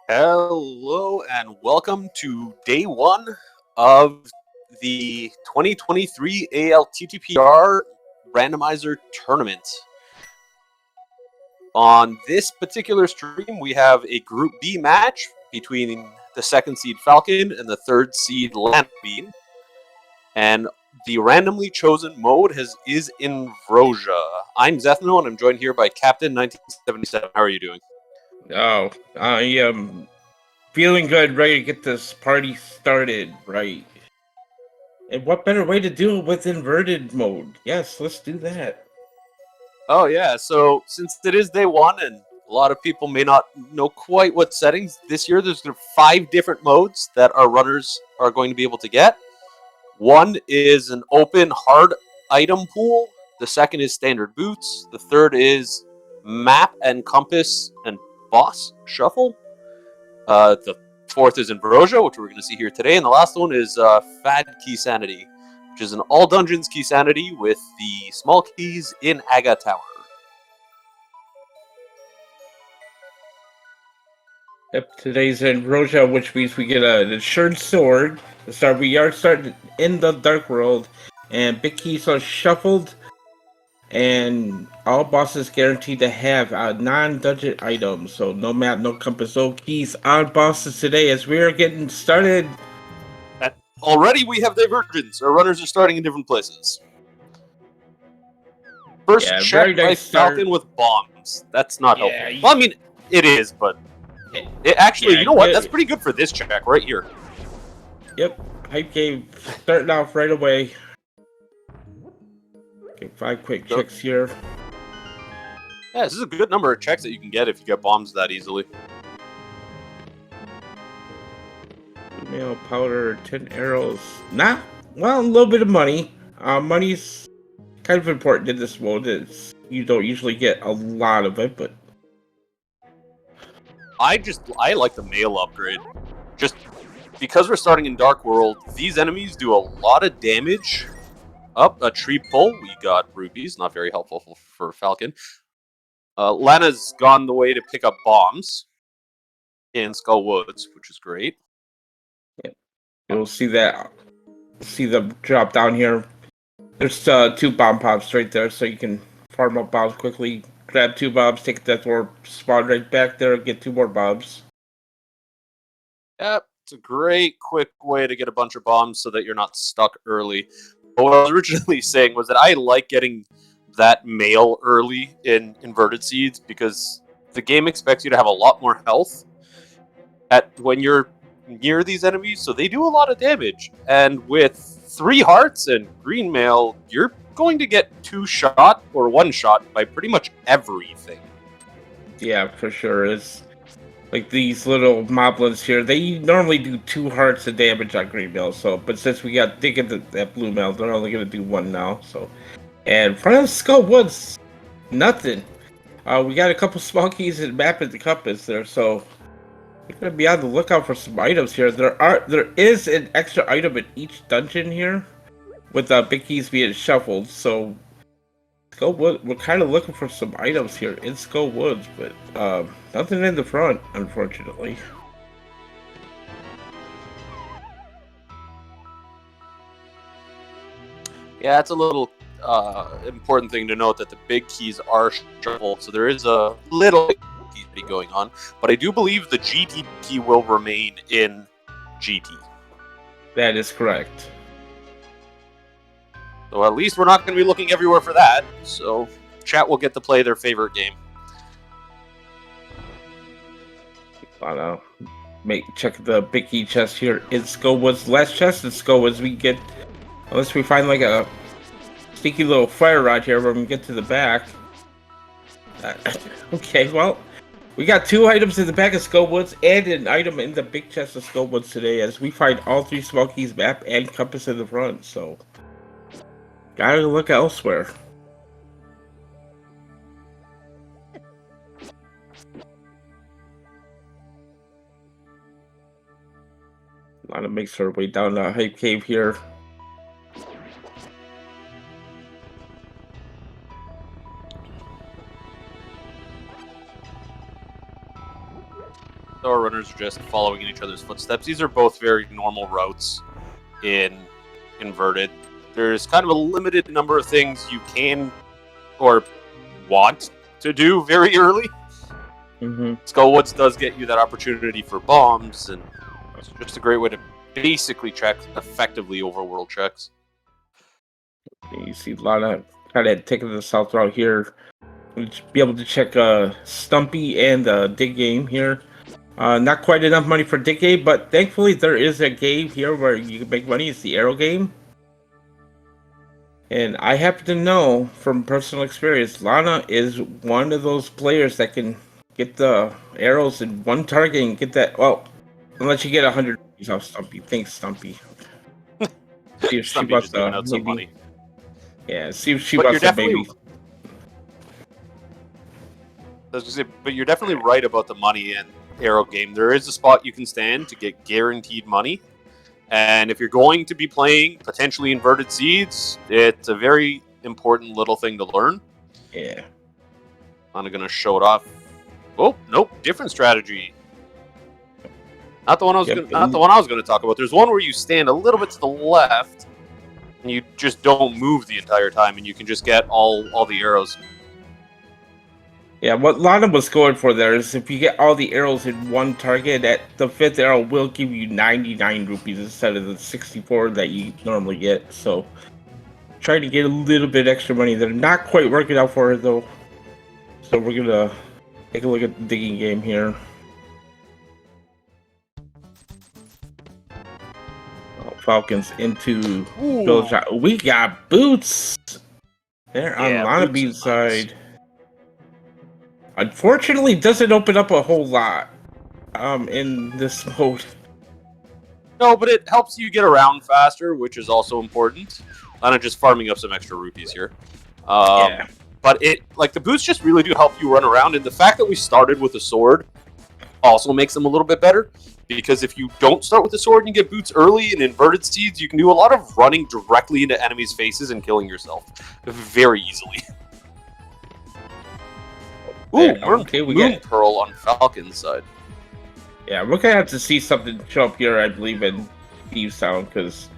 Hello and welcome to day one of the 2023 ALTTPR randomizer tournament. On this particular stream, we have a Group B match between the second seed Falcon and the third seed Lanabean. And the randomly chosen mode is Invrosia. I'm Zethno and I'm joined here by Captain 1977. How are you doing? Oh, I am feeling good, ready to get this party started, right? And what better way to do it with inverted mode? Yes, let's do that. Oh yeah, so since it is day one and a lot of people may not know quite what settings, this year there's 5 different modes that our runners are going to be able to get. One is an open hard item pool, the second is standard boots, the third is map and compass and boss shuffle, the fourth is Ambrosia, which we're going to see here today, and the last one is Fad Key Sanity, which is an all dungeons key sanity with the small keys in Aga Tower. Yep, today's Ambrosia, which means we get an insured sword. We are starting in the Dark World, and big keys are shuffled, and all bosses guaranteed to have a non-dungeon item. So no map, no compass, no keys on bosses today as we are getting started. Already we have divergence. Our runners are starting in different places. First check by Falcon with bombs. That's not helpful. Well, I mean, it is, but actually, you know what? That's pretty good for this check right here. Yep, hype game starting off right away. Okay, 5 quick checks here. Yeah, this is a good number of checks that you can get if you get bombs that easily. Mail powder, 10 arrows. Well, a little bit of money. Money's kind of important in this mode. You don't usually get a lot of it, but I like the mail upgrade. Just because we're starting in Dark World, these enemies do a lot of damage. Up a tree pole, we got rubies, not very helpful for Falcon. Lana's gone the way to pick up bombs in Skull Woods, which is great. Yep. You'll see that. See them drop down here. There's 2 bomb pops right there, so you can farm up bombs quickly. Grab 2 bombs, take that door, spawn right back there, get 2 more bombs. Yep, it's a great, quick way to get a bunch of bombs so that you're not stuck early. But what I was originally saying was that I like getting that mail early in Inverted Seeds because the game expects you to have a lot more health when you're near these enemies, so they do a lot of damage. And with 3 hearts and green mail, you're going to get 2 shot or 1 shot by pretty much everything. Yeah, for sure. It's like these little moblins here, they normally do 2 hearts of damage on green mail, but since we got thinking that blue mail, they're only gonna do 1 now, so. And front of Skull Woods, nothing. We got a couple small keys and map at the compass there, so we're gonna be on the lookout for some items here. There is an extra item in each dungeon here, with big keys being shuffled, so Skull Woods, we're kind of looking for some items here in Skull Woods, but nothing in the front, unfortunately. Yeah, it's a little important thing to note that the big keys are shuffled, so there is a little key going on, but I do believe the GT key will remain in GT. That is correct. So at least we're not going to be looking everywhere for that, so chat will get to play their favorite game. Check the big key chest here in Skull Woods. Last chest in Skull Woods we get, unless we find like a sneaky little fire rod here when we get to the back. Okay, well, we got 2 items in the back of Skull Woods and an item in the big chest of Skull Woods today, as we find all 3 small keys, map, and compass in the front, so gotta look elsewhere. Lana makes her way down the hype cave here. our runners are just following in each other's footsteps. These are both very normal routes in inverted. There's kind of a limited number of things you can or want to do very early. Skullwoods does get you that opportunity for bombs, and it's just a great way to basically check effectively overworld checks. You see a lot of kind of taking the south route here. We'll be able to check Stumpy and Dig Game here. Not quite enough money for Dig Game, but thankfully there is a game here where you can make money. It's the Arrow Game. And I happen to know from personal experience, Lana is one of those players that can get the arrows in one target and get that. Well, unless you get 100 rupees off Stumpy. Thanks, Stumpy. See if Stumpy she just giving out some money. Yeah, see if she wants that baby. But you're definitely right about the money in Arrow Game. There is a spot you can stand to get guaranteed money. And if you're going to be playing potentially inverted seeds, it's a very important little thing to learn. Yeah. I'm going to show it off. Oh, nope, different strategy. Not the one I was going to talk about. There's one where you stand a little bit to the left and you just don't move the entire time and you can just get all the arrows. Yeah, what Lana was going for there is if you get all the arrows in one target, that the 5th arrow will give you 99 rupees instead of the 64 that you normally get. So, trying to get a little bit extra money. They're not quite working out for her though. So we're gonna take a look at the digging game here. Falcons into Bill John. We got boots. They're on Lanabean's side. Unfortunately, doesn't open up a whole lot in this mode. No, but it helps you get around faster, which is also important. Lana just farming up some extra rupees here. Yeah. But the boots just really do help you run around, and the fact that we started with a sword also makes them a little bit better. Because if you don't start with the sword and you get boots early in inverted seeds, you can do a lot of running directly into enemies' faces and killing yourself very easily. Ooh, Moon Pearl on Falcon's side. Yeah, we're gonna have to see something show up here, I believe, in Thieves Town, because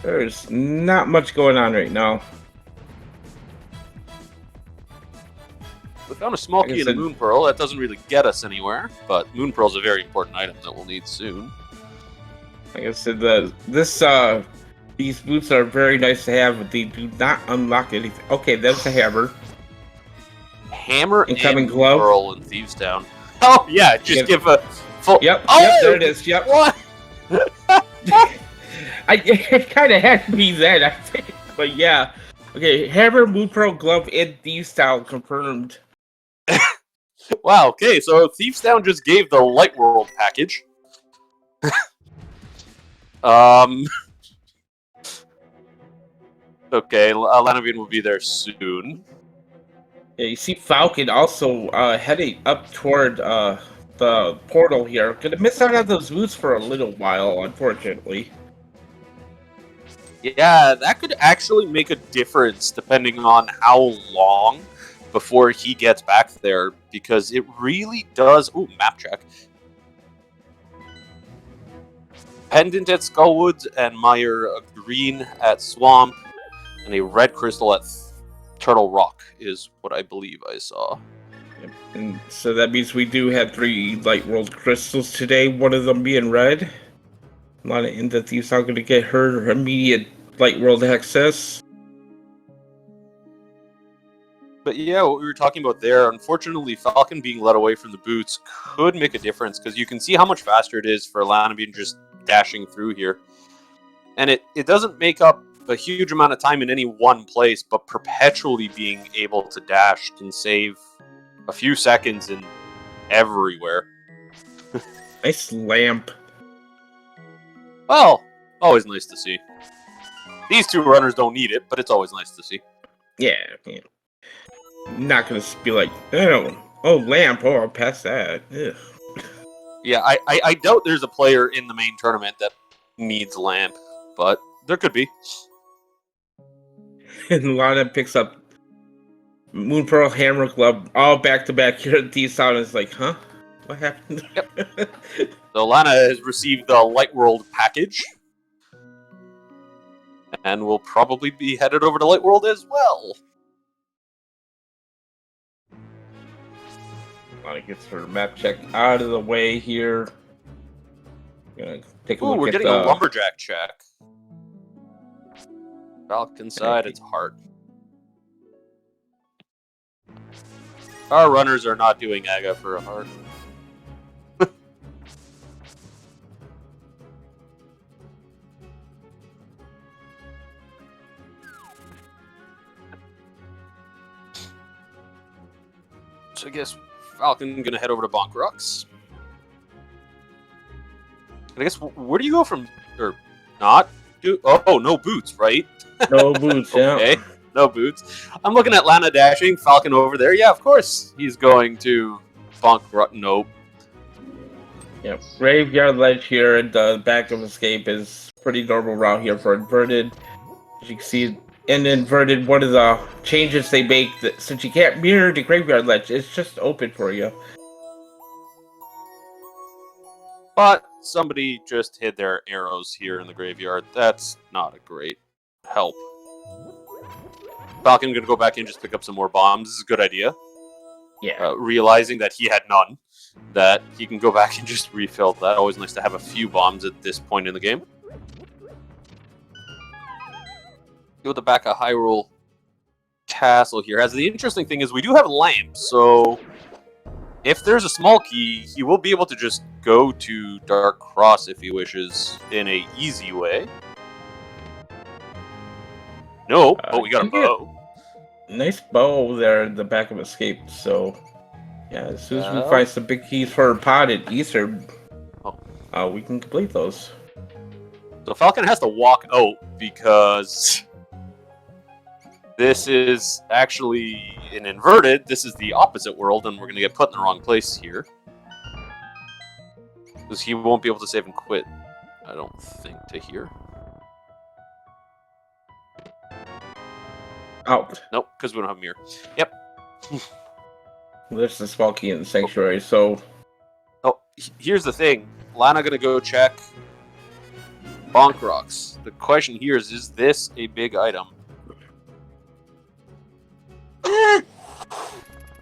there's not much going on right now. We found a small key in a Moon Pearl. That doesn't really get us anywhere, but Moon Pearl's a very important item that we'll need soon. Like I said, these boots are very nice to have, but they do not unlock anything. Okay, that's a hammer. Hammer incoming and glove. Pearl in Thieves Town. Oh yeah, just give a full. Yep, oh! Yep, there it is. Yep. What? It kind of had to be that, I think. But yeah, okay. Hammer, Moon Pearl, glove, in Thieves Town confirmed. Wow. Okay, so Thieves Town just gave the Light World package. Okay, Lanabean will be there soon. Yeah, you see Falcon also heading up toward the portal here. Gonna miss out on those boots for a little while, unfortunately. Yeah, that could actually make a difference depending on how long before he gets back there, because it really does. Ooh, map check. Pendant at Skullwoods and Meyer, a green at Swamp, and a red crystal at Turtle Rock is what I believe I saw. Yep. And so that means we do have 3 Light World crystals today, one of them being red. Lana in the Thieves are going to get her immediate Light World access. But yeah, what we were talking about there, unfortunately, Falcon being let away from the boots could make a difference, because you can see how much faster it is for Lanabean just dashing through here. And it doesn't make up a huge amount of time in any one place, but perpetually being able to dash can save a few seconds in everywhere. Nice lamp. Well, always nice to see. These 2 runners don't need it, but it's always nice to see. Yeah. Not gonna be like, oh, lamp, oh, I'll pass that. Ugh. Yeah, I doubt there's a player in the main tournament that needs lamp, but there could be. And Lana picks up Moon Pearl, Hammer, Glove, all back to back here at Thieves Town. Is like, huh? What happened? Yep. So Lana has received the Light World package. And will probably be headed over to Light World as well. Lana gets her map check out of the way here. Gonna take a Ooh, look we're at getting the a lumberjack check. Falcon side, it's heart. Our runners are not doing AGA for a heart. So I guess Falcon gonna head over to Bonk Rocks. And I guess where do you go from, or not? No boots, right? no boots. Okay, Yeah. no boots. I'm looking at Lana dashing, Falcon over there. Yeah, of course he's going to Bonk Rock. Nope. Yep. Graveyard ledge here at the back of escape is pretty normal route here for inverted. As you can see, in inverted, one of the changes they make that since you can't mirror the graveyard ledge, it's just open for you. But somebody just hid their arrows here in the graveyard. That's not a great help. Falcon gonna go back in and just pick up some more bombs. This is a good idea. Yeah. Realizing that he had none, that he can go back and just refill that. Always nice to have a few bombs at this point in the game. Go with the back of Hyrule Castle here. As the interesting thing is we do have lamps, so if there's a small key, he will be able to just go to Dark Cross if he wishes in a easy way. No, but we got a bow. Nice bow there at the back of escape, so yeah, as soon as we find some big keys for pod at Easter, we can complete those. So Falcon has to walk out because this is actually an inverted. This is the opposite world, and we're going to get put in the wrong place here. Because he won't be able to save and quit, I don't think, to here. Out. Nope, because we don't have a mirror. Yep. There's the small key in the sanctuary, so... Oh, here's the thing. Lana going to go check Bonk Rocks. The question here is this a big item?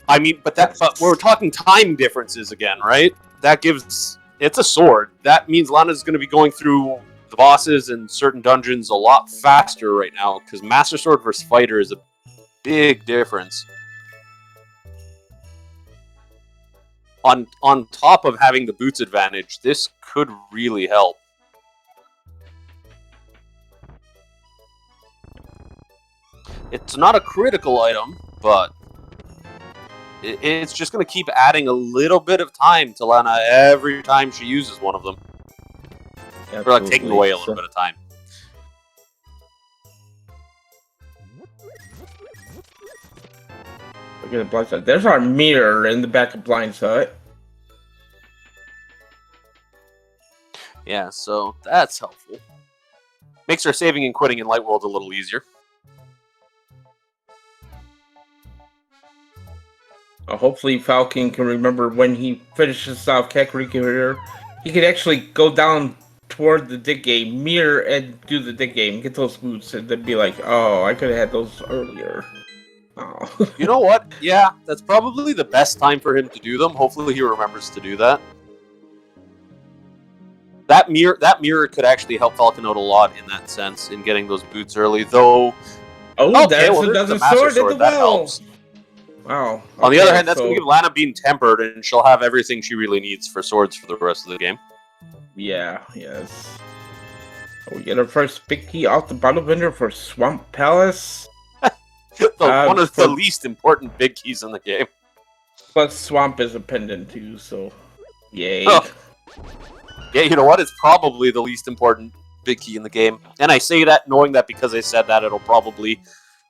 I mean, but we're talking time differences again, right? That gives... It's a sword. That means Lana's going to be going through the bosses and certain dungeons a lot faster right now, because Master Sword versus Fighter is a big difference. On top of having the boots advantage, this could really help. It's not a critical item, but it's just going to keep adding a little bit of time to Lana every time she uses one of them. Absolutely. Or like taking away a little bit of time. Look at the blind side. There's our mirror in the back of blind side. Yeah, so that's helpful. Makes our saving and quitting in Light World a little easier. Hopefully Falcon can remember when he finishes off Kakariko here, he can actually go down toward the dig game, mirror, and do the dig game, get those boots, and then be like, oh, I could have had those earlier. Oh. You know what? Yeah, that's probably the best time for him to do them. Hopefully he remembers to do that. That mirror could actually help Falcon out a lot in that sense, in getting those boots early, though... Oh, okay, there's another sword in the that well! Helps. Wow. Okay, on the other hand, that's going to give Lanabean tempered, and she'll have everything she really needs for swords for the rest of the game. Yeah, yes. We get our first big key off the bottle vendor for Swamp Palace. One of the least important big keys in the game. Plus, Swamp is a pendant too, so yay. Oh. Yeah, you know what? It's probably the least important big key in the game. And I say that knowing that because I said that, it'll probably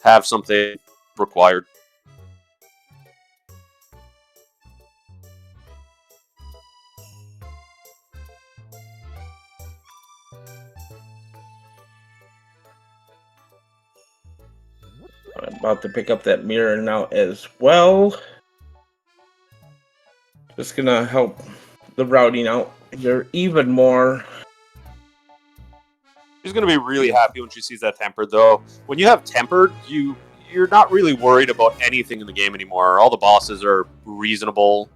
have something required. I'm about to pick up that mirror now as well. Just gonna help the routing out here even more. She's gonna be really happy when she sees that tempered, though. When you have tempered, you're not really worried about anything in the game anymore. All the bosses are reasonable.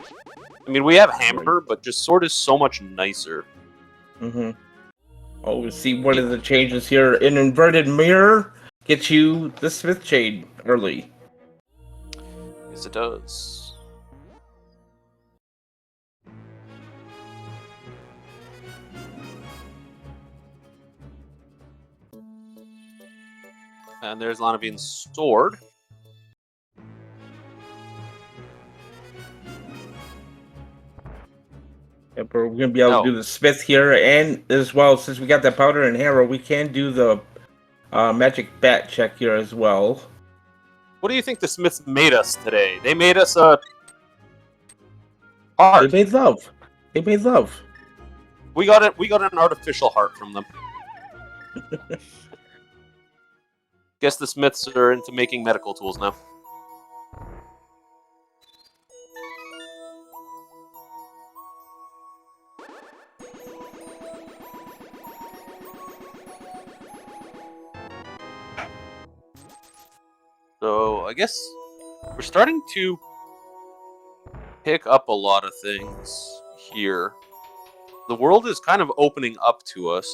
I mean, we have hammer, but just sword is so much nicer. Mm-hmm. Oh, we see one of the changes here. An inverted mirror gets you the Smith chain early. Yes, it does. And there's Lanabean's sword. Yep, we're gonna be able to do the Smith here, and as well, since we got that powder and arrow, we can do the magic bat check here as well. What do you think the Smiths made us today? They made us a heart. They made love. They made love. We got it. We got an artificial heart from them. Guess the Smiths are into making medical tools now. So I guess we're starting to pick up a lot of things here. The world is kind of opening up to us.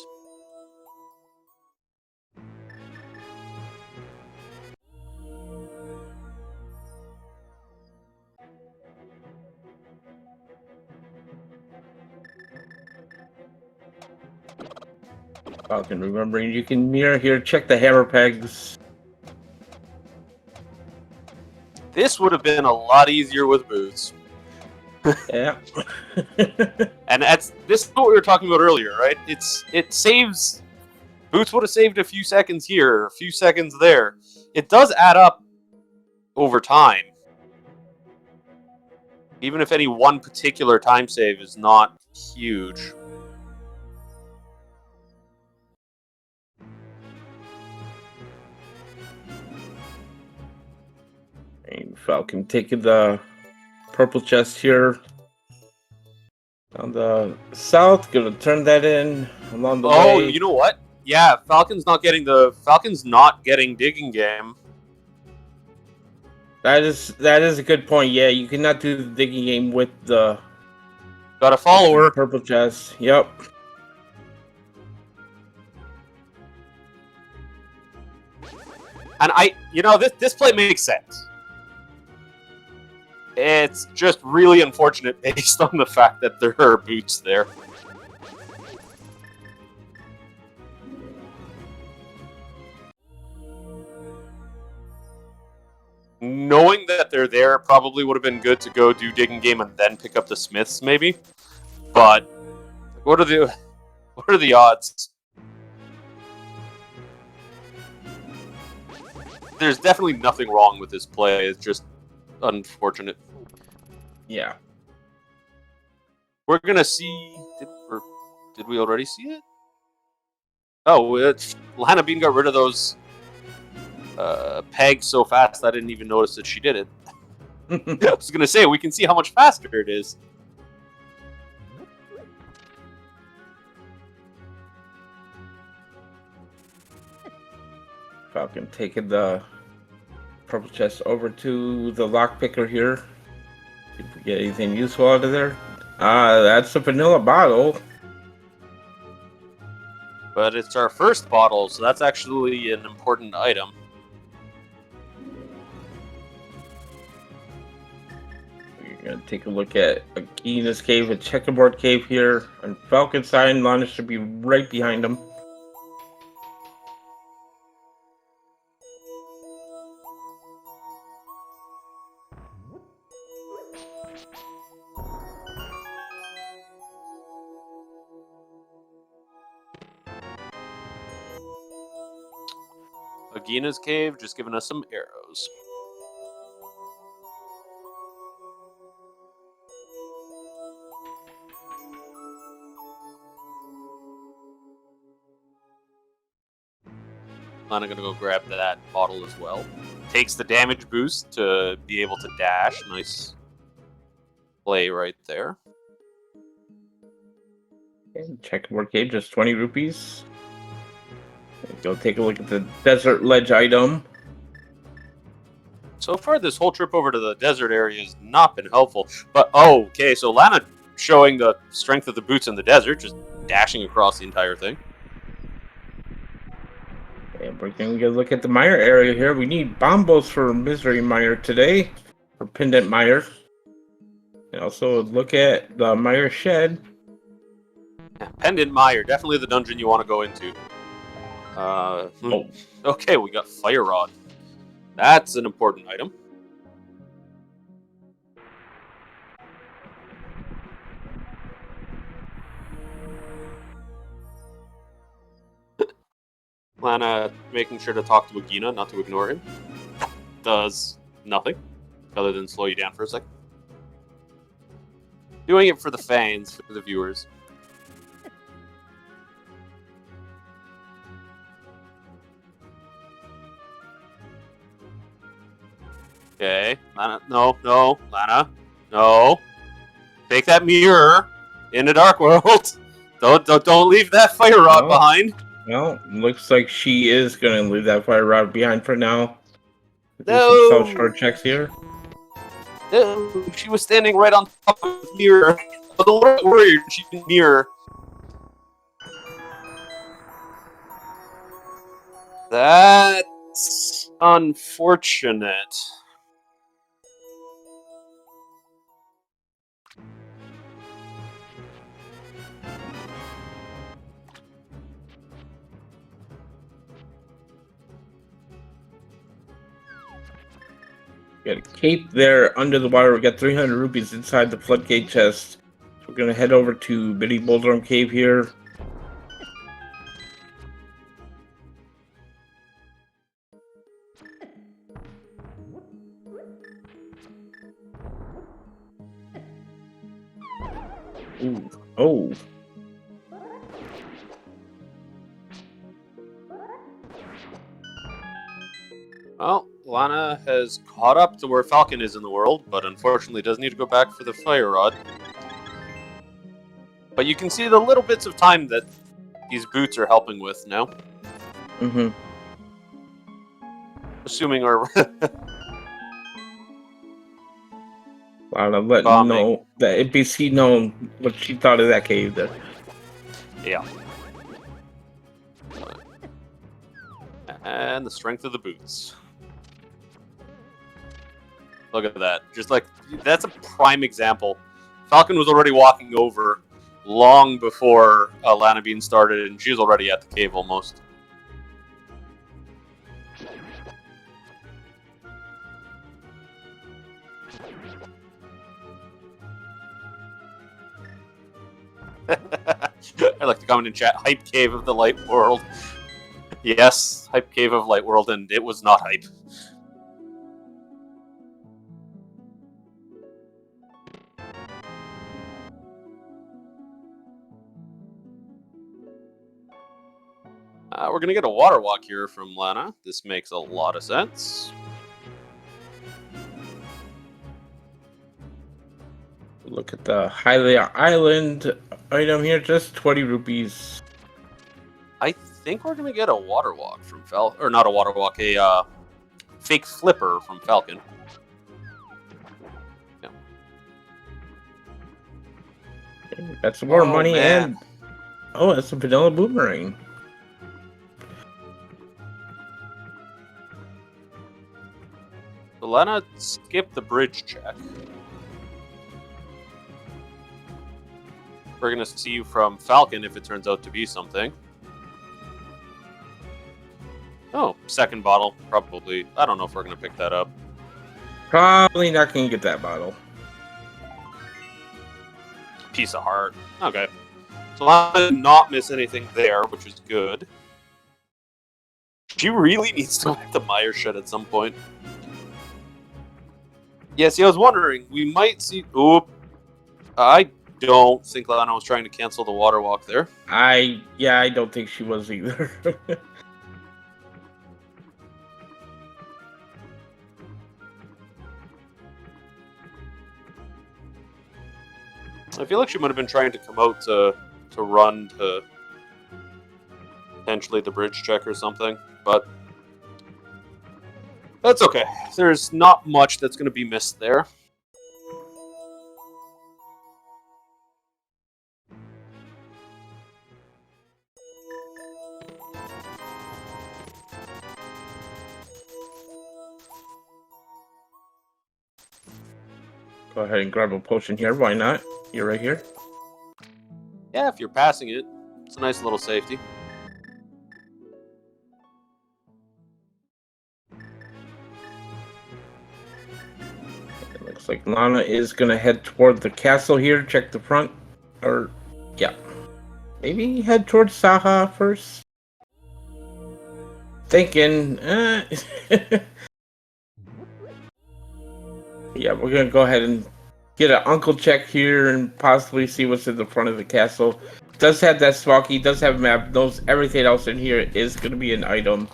Falcon, remembering you can mirror here, check the hammer pegs. This would have been a lot easier with boots. Yeah. And this is what we were talking about earlier, right? It saves. Boots would have saved a few seconds here, a few seconds there. It does add up over time. Even if any one particular time save is not huge. And Falcon taking the purple chest here on the south. Gonna turn that in along the way. Oh, you know what? Yeah, Falcon's not getting digging game. That is a good point. Yeah, you cannot do the digging game with the Got a follower. Purple chest. Yep. And this play makes sense. It's just really unfortunate based on the fact that there are boots there. Knowing that they're there probably would have been good to go do digging game and then pick up the Smiths, maybe. But what are the odds? There's definitely nothing wrong with this play. It's just unfortunate. Yeah. We're gonna see. Did we already see it? Oh, Lanabean got rid of those pegs so fast I didn't even notice that she did it. I was gonna say we can see how much faster it is. Falcon taking the purple chest over to the lockpicker here. See if we get anything useful out of there. That's a vanilla bottle. But it's our first bottle, so that's actually an important item. We're gonna take a look at Agina's cave, a checkerboard cave here, and Falcon side. Lana should be right behind him. Agina's cave, just giving us some arrows. Lana gonna go grab that bottle as well. Takes the damage boost to be able to dash. Nice. play right there. Okay, check arcade, just 20 rupees. Go take a look at the desert ledge item. So far, this whole trip over to the desert area has not been helpful. But, oh, okay, so Lana showing the strength of the boots in the desert, just dashing across the entire thing. And we're going to go look at the mire area here. We need bombos for Misery Mire today, or Pendant Mire. And also look at the Mire Shed. Yeah, Pendant Mire, definitely the dungeon you want to go into. Okay, we got Fire Rod. That's an important item. Lana making sure to talk to Agina, not to ignore him. Does nothing other than slow you down for a second. Doing it for the fans, for the viewers. Okay, Lana, no, Lana, no. Take that mirror in the dark world. Don't leave that fire rod behind. Well, looks like she is going to leave that fire rod behind for now. No. Some self-short checks here. No, she was standing right on top of the mirror. I was a little worried she didn't mirror. That's unfortunate. Got a cape there under the water. We got 300 rupees inside the floodgate chest. So we're gonna head over to Biddy Boulder Cave here. Ooh. Oh. Well, Lana has caught up to where Falcon is in the world, but unfortunately does need to go back for the fire rod. But you can see the little bits of time that these boots are helping with now. Mm-hmm. Assuming our Lana letting know that NPC know what she thought of that cave there. Yeah. And the strength of the boots. Look at that. Just like, that's a prime example. Falcon was already walking over long before Lanabean started, and she was already at the cave almost. I like to comment in chat, hype cave of the light world. Yes, hype cave of light world, and it was not hype. We're gonna get a water walk here from Lana. This makes a lot of sense. Look at the Hylia Island item here, just 20 rupees. I think we're gonna get a water walk from Falcon, or not a water walk, a fake flipper from Falcon. Yeah. Got some more money man. and that's a vanilla boomerang. So Lana skipped the bridge check. We're gonna see you from Falcon if it turns out to be something. Oh, second bottle, probably. I don't know if we're gonna pick that up. Probably not gonna get that bottle. Piece of heart. Okay. So Lana did not miss anything there, which is good. She really needs to go back to Mire Shed at some point. Yeah, see, I was wondering, we might see... Oop. I don't think Lana was trying to cancel the water walk there. I don't think she was either. I feel like she might have been trying to come out to run to potentially the bridge check or something, but that's okay. There's not much that's going to be missed there. Go ahead and grab a potion here. Why not? You're right here. Yeah, if you're passing it, it's a nice little safety. It looks like Lana is going to head toward the castle here. Check the front. Or, yeah. Maybe head towards Saha first. Thinking, yeah, we're gonna go ahead and get an uncle check here and possibly see what's in the front of the castle. Does have that Smoky, does have a map, knows everything else in here is gonna be an item.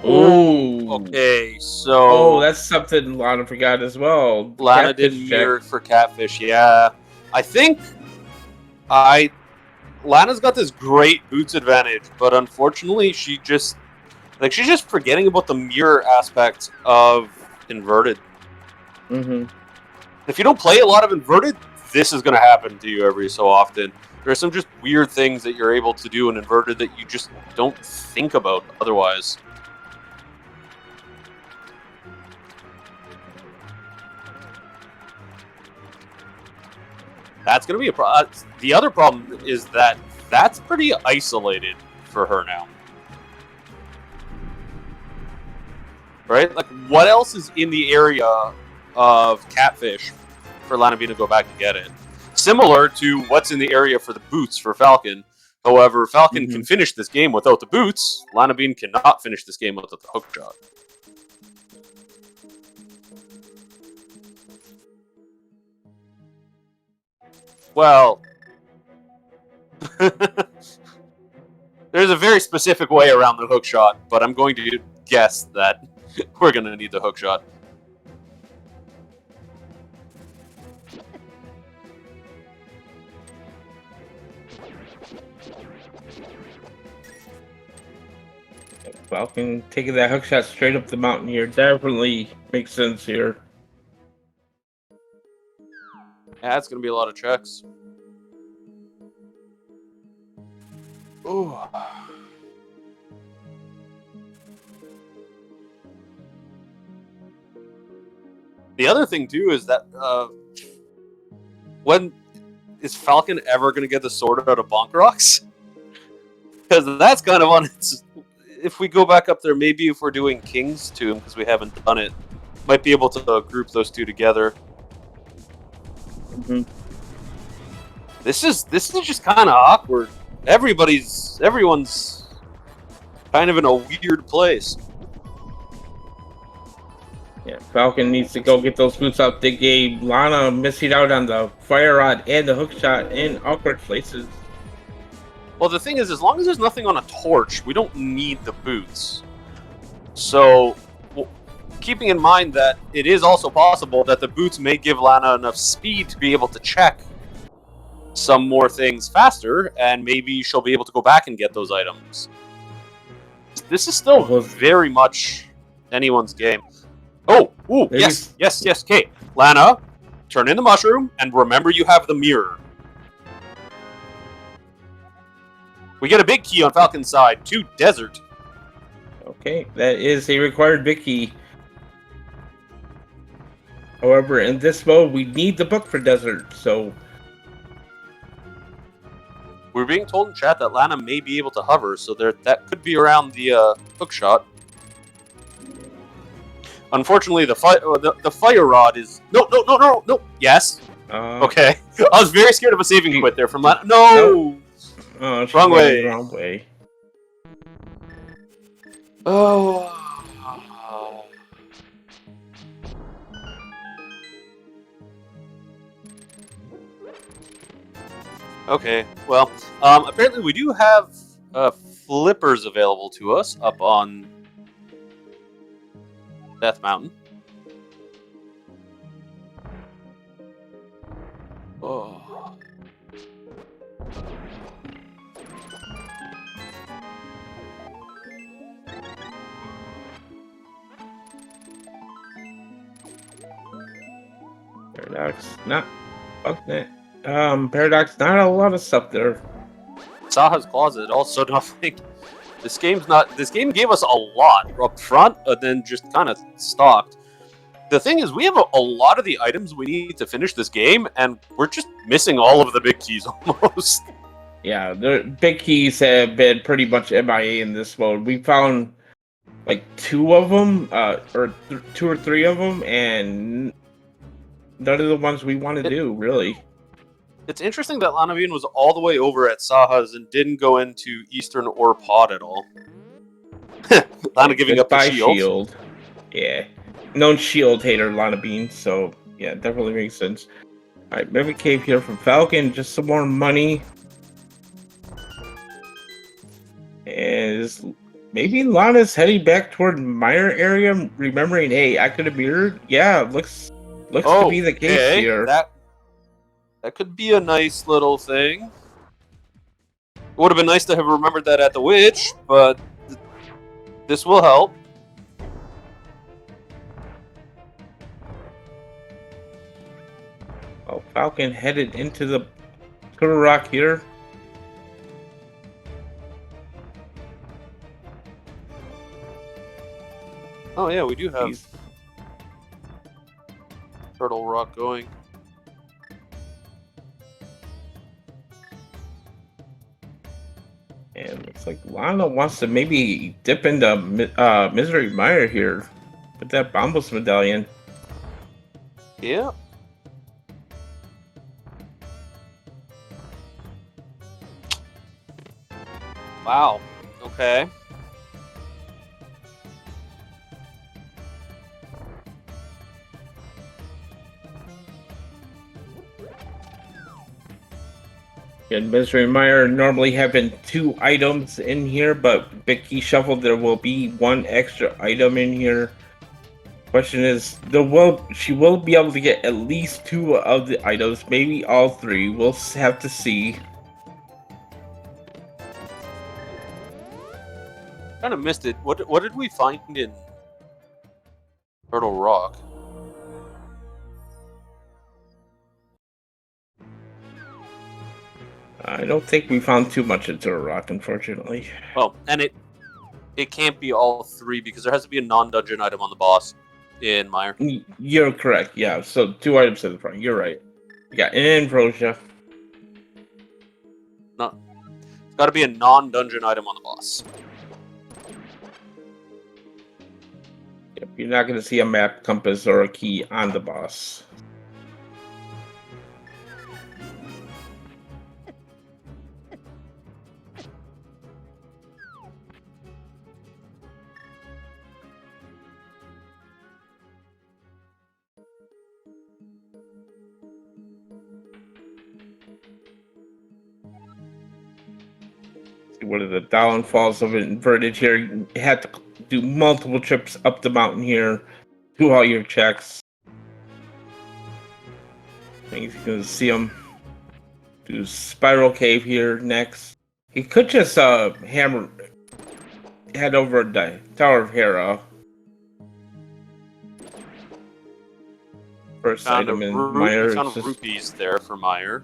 Oh, okay, so... Oh, that's something Lana forgot as well. Lana did mirror for catfish, yeah. I think... Lana's got this great boots advantage, but unfortunately she's just forgetting about the mirror aspect of inverted. Mm-hmm. If you don't play a lot of inverted, this is going to happen to you every so often. There are some just weird things that you're able to do in inverted that you just don't think about otherwise. That's going to be a problem. The other problem is that that's pretty isolated for her now. Right? Like, what else is in the area of catfish for Lanabean to go back and get it? Similar to what's in the area for the boots for Falcon. However, Falcon can finish this game without the boots. Lanabean cannot finish this game without the hook shot. Well, there's a very specific way around the hook shot, but I'm going to guess that we're going to need the hook shot. Falcon taking that hook shot straight up the mountain here definitely makes sense here. Yeah, it's going to be a lot of checks. Ooh. The other thing, too, is that when is Falcon ever going to get the sword out of Bonk Rocks? Because that's kind of on its... If we go back up there, maybe if we're doing King's Tomb, because we haven't done it, might be able to group those two together. Mm-hmm. This is just kind of awkward. Everyone's kind of in a weird place. Yeah, Falcon needs to go get those boots out the game. Lana missing out on the fire rod and the hook shot in awkward places. Well, the thing is, as long as there's nothing on a torch, we don't need the boots. So, keeping in mind that it is also possible that the boots may give Lana enough speed to be able to check some more things faster, and maybe she'll be able to go back and get those items. This is still very much anyone's game. Oh, ooh, maybe. yes, okay. Lana, turn in the mushroom, and remember you have the mirror. We get a big key on Falcon's side, to Desert. Okay, that is a required big key. However, in this mode, we need the book for Desert, so... We're being told in chat that Lana may be able to hover, so that could be around the hook shot. Unfortunately, the fire rod is... No. Yes. Okay. I was very scared of a saving quit there from Lana. No! Oh, wrong way. Wrong way. Oh. Okay, well, apparently we do have flippers available to us up on Death Mountain. Paradox, not fuck that. Paradox, not a lot of stuff there. Saha's Closet, also nothing. This game gave us a lot up front, but then just kind of stopped. The thing is, we have a lot of the items we need to finish this game, and we're just missing all of the big keys almost. Yeah, the big keys have been pretty much MIA in this mode. We found like 2 of them, or 2 or 3 of them, and none of the ones we want to do, really. It's interesting that Lanabean was all the way over at Saha's and didn't go into Eastern or Pod at all. Lana giving up the shield. Yeah. Known shield hater, Lanabean, so yeah, definitely makes sense. Alright, Mimic Cave here from Falcon, just some more money. Is maybe Lana's heading back toward Meyer area, remembering, hey, I could have mirrored. Yeah, looks to be the case here. That could be a nice little thing. It would have been nice to have remembered that at the Witch, but this will help. Oh, Falcon headed into the Turtle Rock here. Oh yeah, we do have Turtle Rock going. And looks like Lana wants to maybe dip into Misery Mire here with that Bombos medallion. Yeah. Wow. Okay. And Misery Mire normally having 2 items in here, but Big Key Shuffle, there will be 1 extra item in here. Question is, she will be able to get at least 2 of the items, maybe all 3. We'll have to see. Kind of missed it. What did we find in Turtle Rock? I don't think we found too much in Turtle Rock, unfortunately. Oh, and it can't be all 3 because there has to be a non-dungeon item on the boss in Meyer. You're correct, yeah. So 2 items in the front. You're right. Yeah, and Ambrosia. No, it's got to be a non-dungeon item on the boss. Yep, you're not going to see a map, compass, or a key on the boss. One of the downfalls of Inverted here, you had to do multiple trips up the mountain here, do all your checks. I think you're gonna see him do Spiral Cave here next. He could just head over the Tower of Hera. First item in Meyer. Found rupees there for Meyer.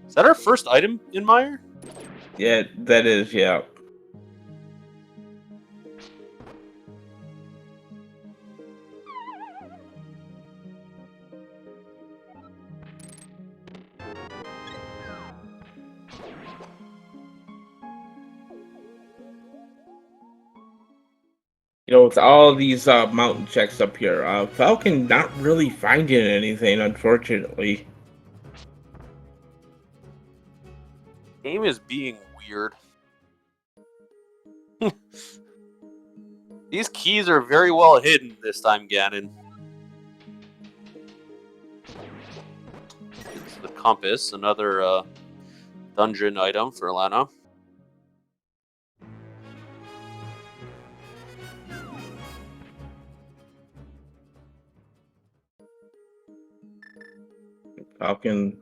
Is that our first item in Meyer? Yeah, that is, yeah. You know, with all these mountain checks up here, Falcon not really finding anything, unfortunately. Game is being weird. These keys are very well hidden this time, Ganon. It's the compass, another dungeon item for Lana. Falcon,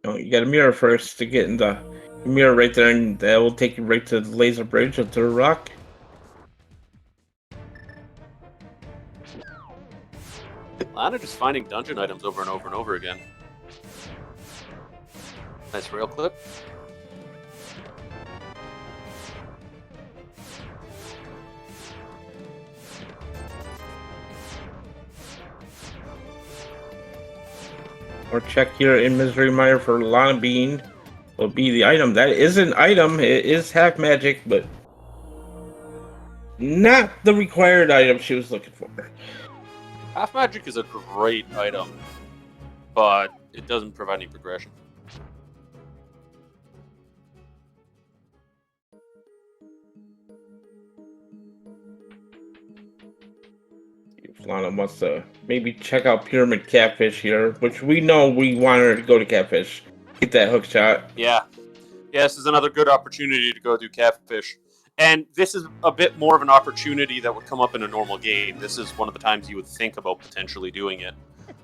you got a mirror first to get in the mirror right there, and that will take you right to the laser bridge of the rock. Lana just finding dungeon items over and over and over again. Nice rail clip. Or check here in Misery Mire for Lanabean will be the item. That is an item. It is half magic, but not the required item she was looking for. Half magic is a great item, but it doesn't provide any progression. If Lana wants to maybe check out Pyramid Catfish here, which we know we want her to go to Catfish. Get that hook shot. Yeah. Yeah, this is another good opportunity to go do Catfish. And this is a bit more of an opportunity that would come up in a normal game. This is one of the times you would think about potentially doing it.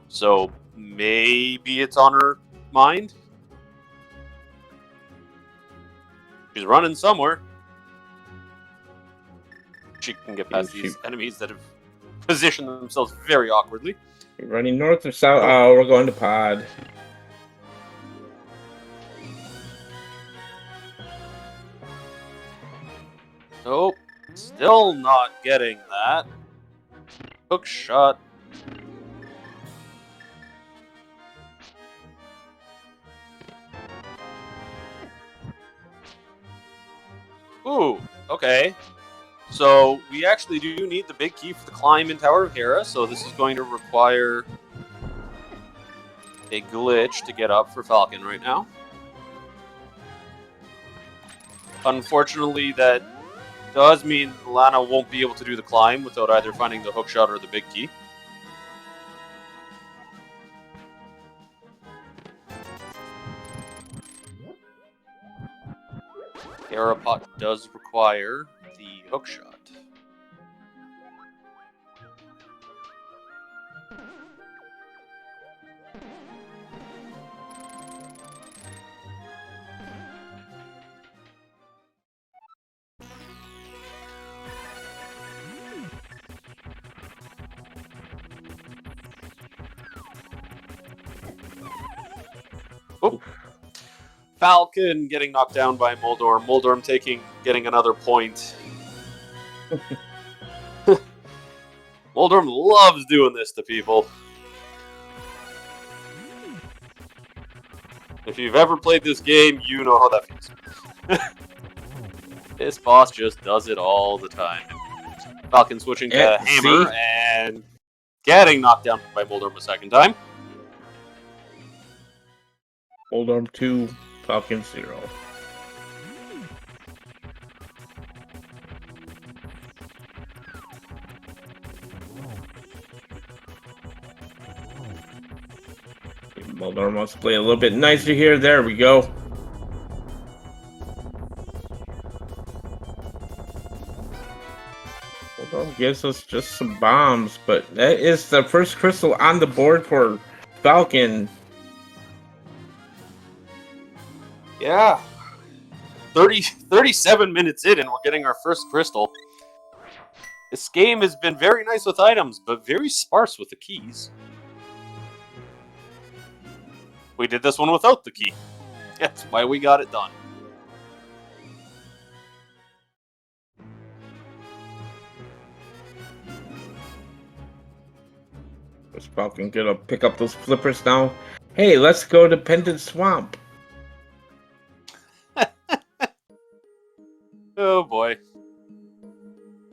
So maybe it's on her mind. She's running somewhere. She can get past these enemies that have positioned themselves very awkwardly. You're running north or south? Oh, we're going to pod. Nope. Still not getting that. Hook shot. Ooh, okay. So we actually do need the big key for the climb in Tower of Hera, so this is going to require a glitch to get up for Falcon right now. Unfortunately, that does mean Lana won't be able to do the climb without either finding the hookshot or the big key. Aeropot does require the hookshot. Oh. Falcon getting knocked down by Moldorm. Moldorm getting another point. Moldorm loves doing this to people. If you've ever played this game, you know how that feels. This boss just does it all the time. Falcon switching to Hammer and getting knocked down by Moldorm a second time. Moldorm 2, Falcon 0. Moldorm wants to play a little bit nicer here. There we go. Moldorm gives us just some bombs, but that is the first crystal on the board for Falcon. Yeah. 37 minutes in and we're getting our first crystal. This game has been very nice with items, but very sparse with the keys. We did this one without the key. That's why we got it done. Is Falcon gonna pick up those flippers now? Hey, let's go to Pendant Swamp. Oh boy.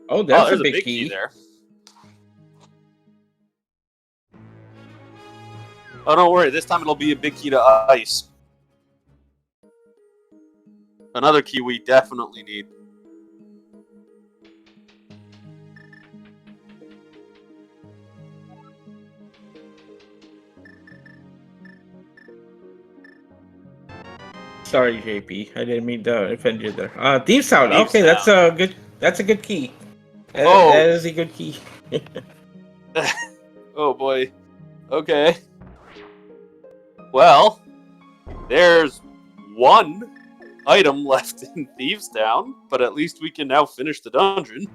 Oh, there's a big key key there. Oh, don't worry. This time it'll be a big key to ice. Another key we definitely need. Sorry, JP. I didn't mean to offend you there. Deep Sound. Deep Okay, Sound. That's a good key. Oh. That is a good key. Oh boy. Okay. Well, there's one item left in Thieves Town, but at least we can now finish the dungeon.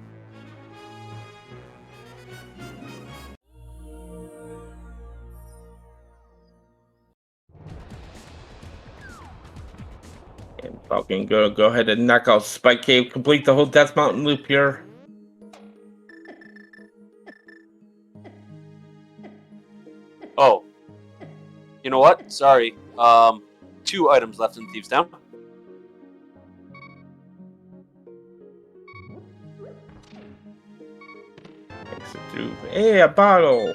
Falcon, go ahead and knock out Spike Cave. Complete the whole Death Mountain loop here. Oh. You know what? Sorry. 2 items left in Thieves Town. Exit through. Hey, a bottle.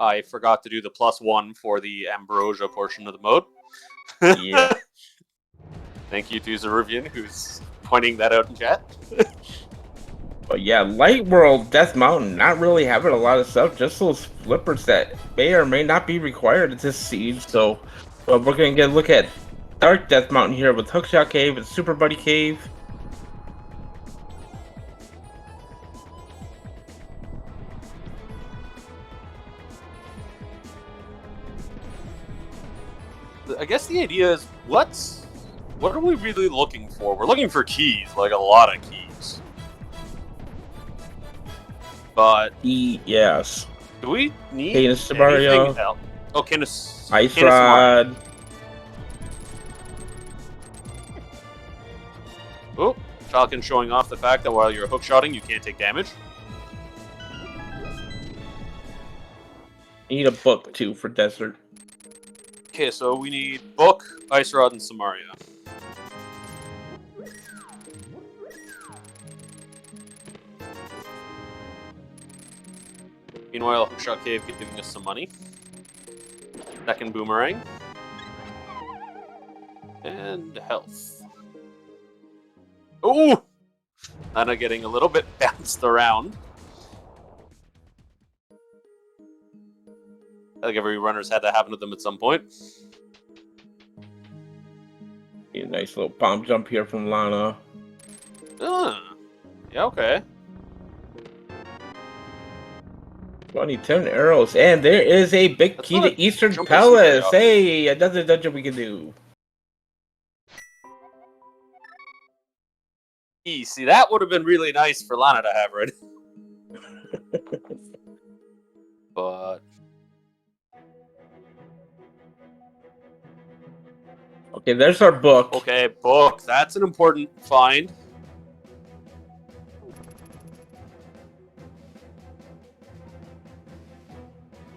I forgot to do the +1 for the Ambrosia portion of the mode. Yeah. Thank you to Zeruvian, who's pointing that out in chat. But yeah, Light World, Death Mountain, not really having a lot of stuff. Just those flippers that may or may not be required at this siege. So we're going to get a look at Dark Death Mountain here with Hookshot Cave and Super Buddy Cave. I guess the idea is, what are we really looking for? We're looking for keys, like a lot of keys. But Yes. do we need Canis anything Mario. else? Oh, Canis. Ice Canis Mario. Rod. Oh, Falcon showing off the fact that while you're hookshotting, you can't take damage. Need a book too for desert. Okay, so we need Book, Ice Rod, and Samaria. Meanwhile, Hookshot Cave giving us some money. Second Boomerang. And health. Ooh! Lana getting a little bit bounced around. I think every runner's had that happen to them at some point. A nice little bomb jump here from Lana. Yeah, okay. 10 arrows, and there is a big key to Eastern Palace. Hey, another dungeon we can do. See, that would have been really nice for Lana to have, right? But okay, there's our book. okay, book. That's an important find.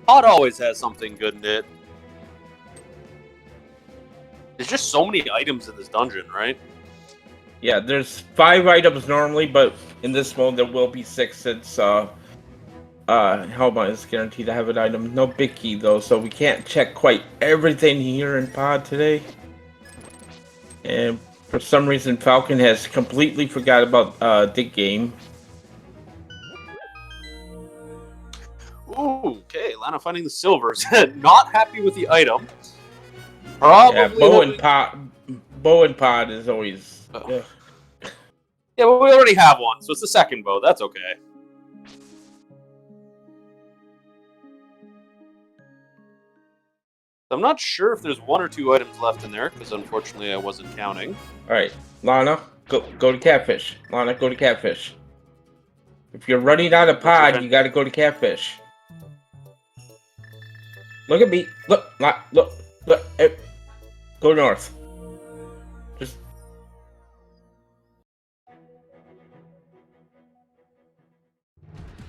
Pod always has something good in it. There's just so many items in this dungeon, right? Yeah, there's 5 items normally, but in this mode there will be 6 since Hellbound is guaranteed to have an item. No big key though, so we can't check quite everything here in Pod today. And for some reason Falcon has completely forgot about Dig Game. Ooh, okay, Lana finding the silvers. Not happy with the item. Probably. Yeah, bow and pod is always. Yeah, but we already have one, so it's the second bow. That's okay. I'm not sure if there's 1 or 2 items left in there, because unfortunately I wasn't counting. Alright, Lana, go to Catfish. Lana, go to Catfish. If you're running out of pod, you gotta go to Catfish. Look at me. Look. Hey. Go north. Just.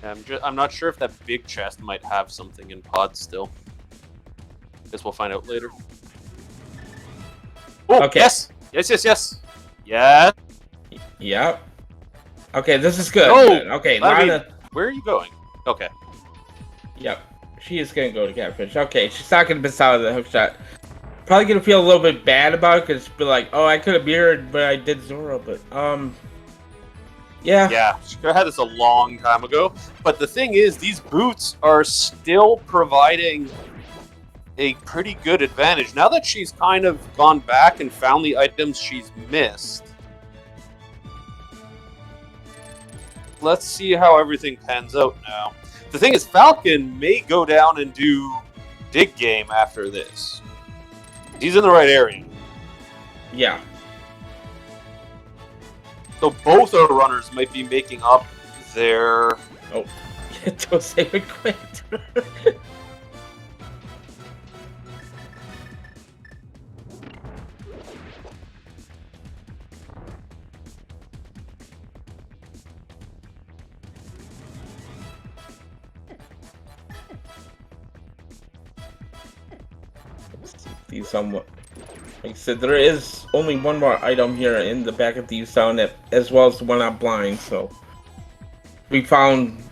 I'm not sure if that big chest might have something in pod still. Guess we'll find out later. Oh, okay. Yes! Yes! Yeah. Yep. Okay, this is good. Oh, good. Okay, Lana. Where are you going? Okay. Yep. She is gonna go to Catfish. Okay, she's not gonna miss out on the hook shot. Probably gonna feel a little bit bad about it because be like, oh, I could have mirrored, but I did Zora. But yeah. Yeah, she could have had this a long time ago. But the thing is, these boots are still providing a pretty good advantage. Now that she's kind of gone back and found the items she's missed, let's see how everything pans out now. The thing is, Falcon may go down and do Dig Game after this. He's in the right area. Yeah. So both our runners might be making up their... Oh, don't say we quit. These somewhat. Like I said, there is only one more item here in the back of Thieves Town, as well as the one on Blind. So we found.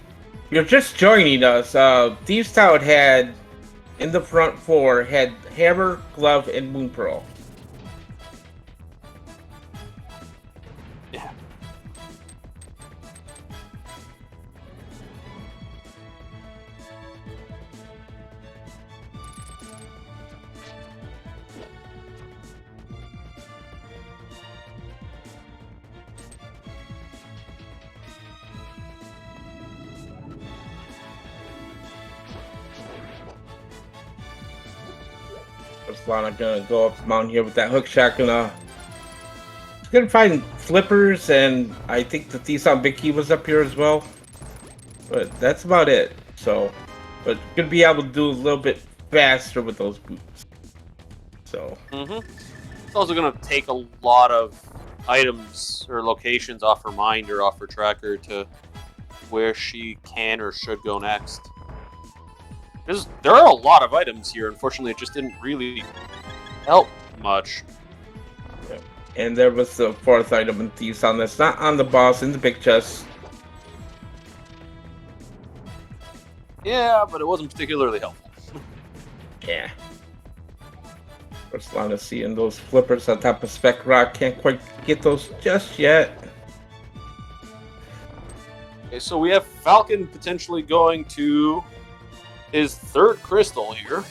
You're just joining us. Thieves Town had in the front floor had Hammer, Glove, and Moon Pearl. Yeah. There's Lana gonna go up the mountain here with that hook shot. Gonna find flippers, and I think the Thieves on Big Key was up here as well. But that's about it. So, but gonna be able to do a little bit faster with those boots. So. It's also going to take a lot of items or locations off her mind or off her tracker to where she can or should go next. There are a lot of items here. Unfortunately, it just didn't really help much. And there was the fourth item in Thieves Town that's not on the boss in the big chest. Yeah, but it wasn't particularly helpful. Yeah. First Lana seeing those flippers on top of Spec Rock. Can't quite get those just yet. Okay, so we have Falcon potentially going to his third crystal here.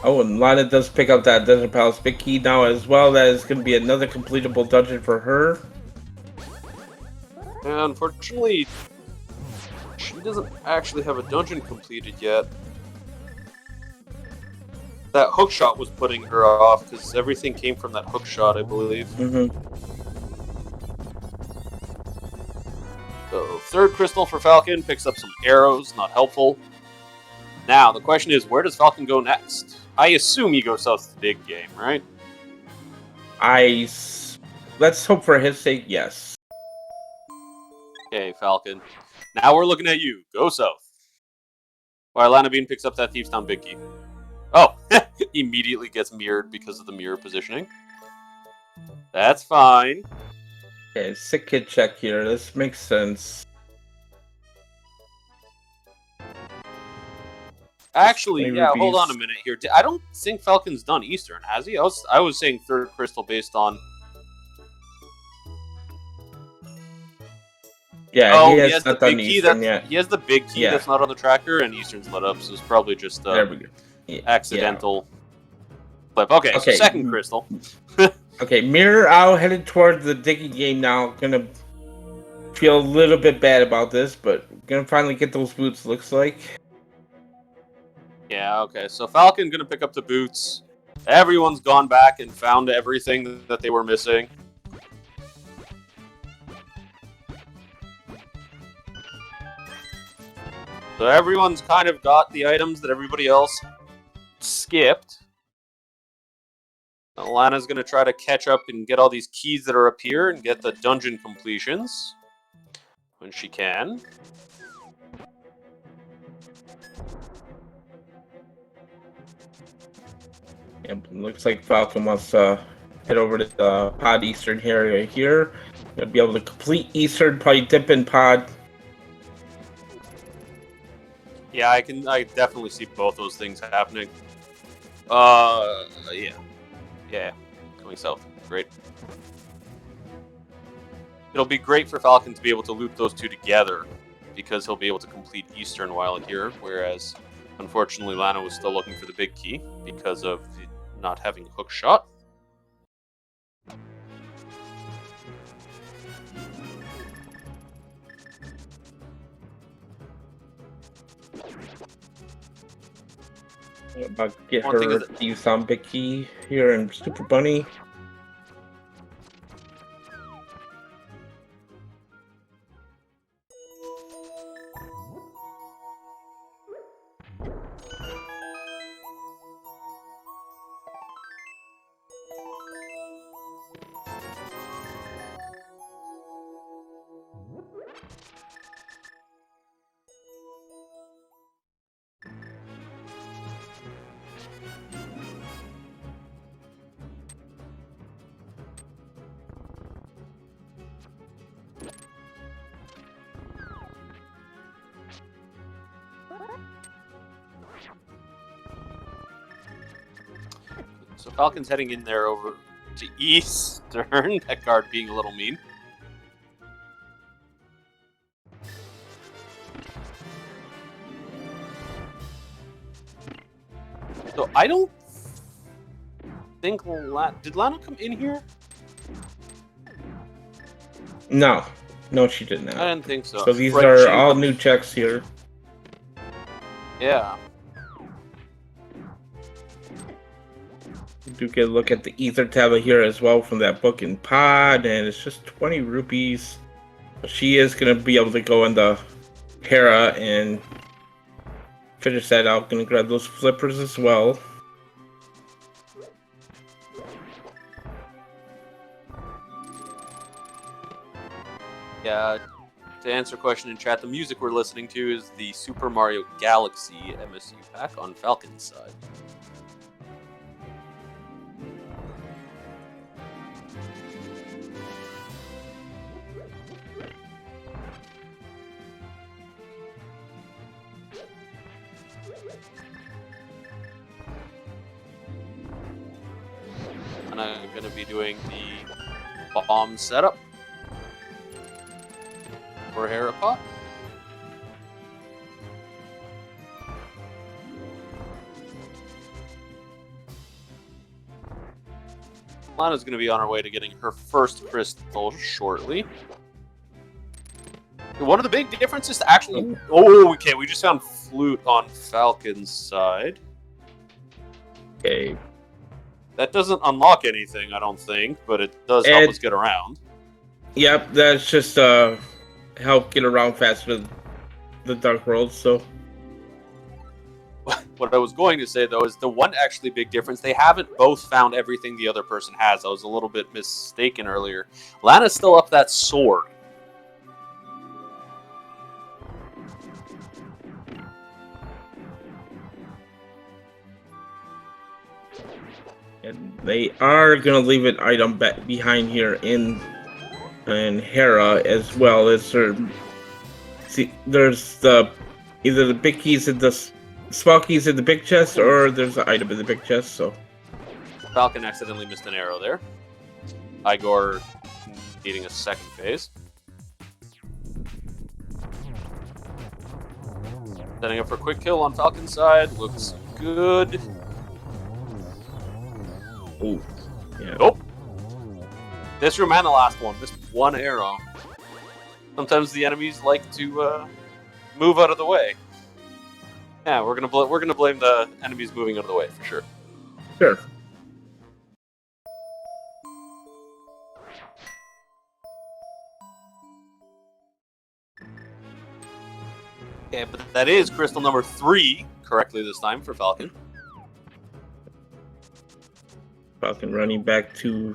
Oh, and Lana does pick up that Desert Palace Big Key now as well. That is going to be another completable dungeon for her. And unfortunately, she doesn't actually have a dungeon completed yet. That hook shot was putting her off because everything came from that hook shot, I believe. So, third crystal for Falcon, picks up some arrows, not helpful. Now, the question is, where does Falcon go next? I assume he goes south to the big game, right? Let's hope for his sake, yes. Okay, Falcon. Now we're looking at you. Go south. While Lanabean picks up that Thieves Town Big Key. Oh, immediately gets mirrored because of the mirror positioning. That's fine. Okay, sick kid check here. This makes sense. Actually, yeah, hold on a minute here. I don't think Falcon's done Eastern, has he? I was saying third crystal based on... Yeah, he has not done Eastern yet. He has the big key that's not on the tracker, and Eastern's lit up, so it's probably just there we go. Accidental flip. Okay, so second crystal. Okay, Mirror Owl headed toward the digging game now. Gonna feel a little bit bad about this, but gonna finally get those boots, looks like. Yeah, okay, so Falcon gonna pick up the boots. Everyone's gone back and found everything that they were missing. So everyone's kind of got the items that everybody else skipped. Lana's going to try to catch up and get all these keys that are up here and get the dungeon completions when she can. Yep, looks like Falcon wants to head over to the Pod Eastern area here. Gonna be able to complete Eastern, probably dip in Pod. Yeah, I definitely see both those things happening. Yeah. Going south. Great. It'll be great for Falcon to be able to loop those two together because he'll be able to complete Eastern while here, whereas unfortunately Lana was still looking for the big key because of not having a hook shot. About to get her to use some big key here in Super Bunny. So Falcon's heading in there over to Eastern. That guard being a little mean. So I don't think did Lana come in here? No, she did not. I didn't think so. So these are all new checks here. Yeah. You do get a look at the Ether tablet here as well from that book in Pod, and it's just 20 rupees. She is going to be able to go in the Hera and finish that out. Going to grab those flippers as well. Yeah, to answer a question in chat, the music we're listening to is the Super Mario Galaxy MSU pack on Falcon's side. And I'm going to be doing the bomb setup for Herapot. Lana's going to be on her way to getting her first crystal shortly. One of the big differences to actually... Oh, okay, we just found Flute on Falcon's side. Okay. That doesn't unlock anything, I don't think, but it does help us get around. Yep, that's just help get around faster than the Dark World, so... What I was going to say, though, is the one actually big difference. They haven't both found everything the other person has. I was a little bit mistaken earlier. Lana's still up that sword. And they are going to leave an item behind here in Hera, as well as there's either the big keys in the small keys in the big chest, or there's an item in the big chest. So Falcon accidentally missed an arrow there. Igor needing a second phase. Setting up for a quick kill on Falcon's side. Looks good. Oh, yeah. Nope. This room and the last one missed one arrow. Sometimes the enemies like to move out of the way. Yeah, we're gonna blame the enemies moving out of the way for sure. Sure. Yeah, but that is crystal number 3 correctly this time for Falcon. Falcon running back to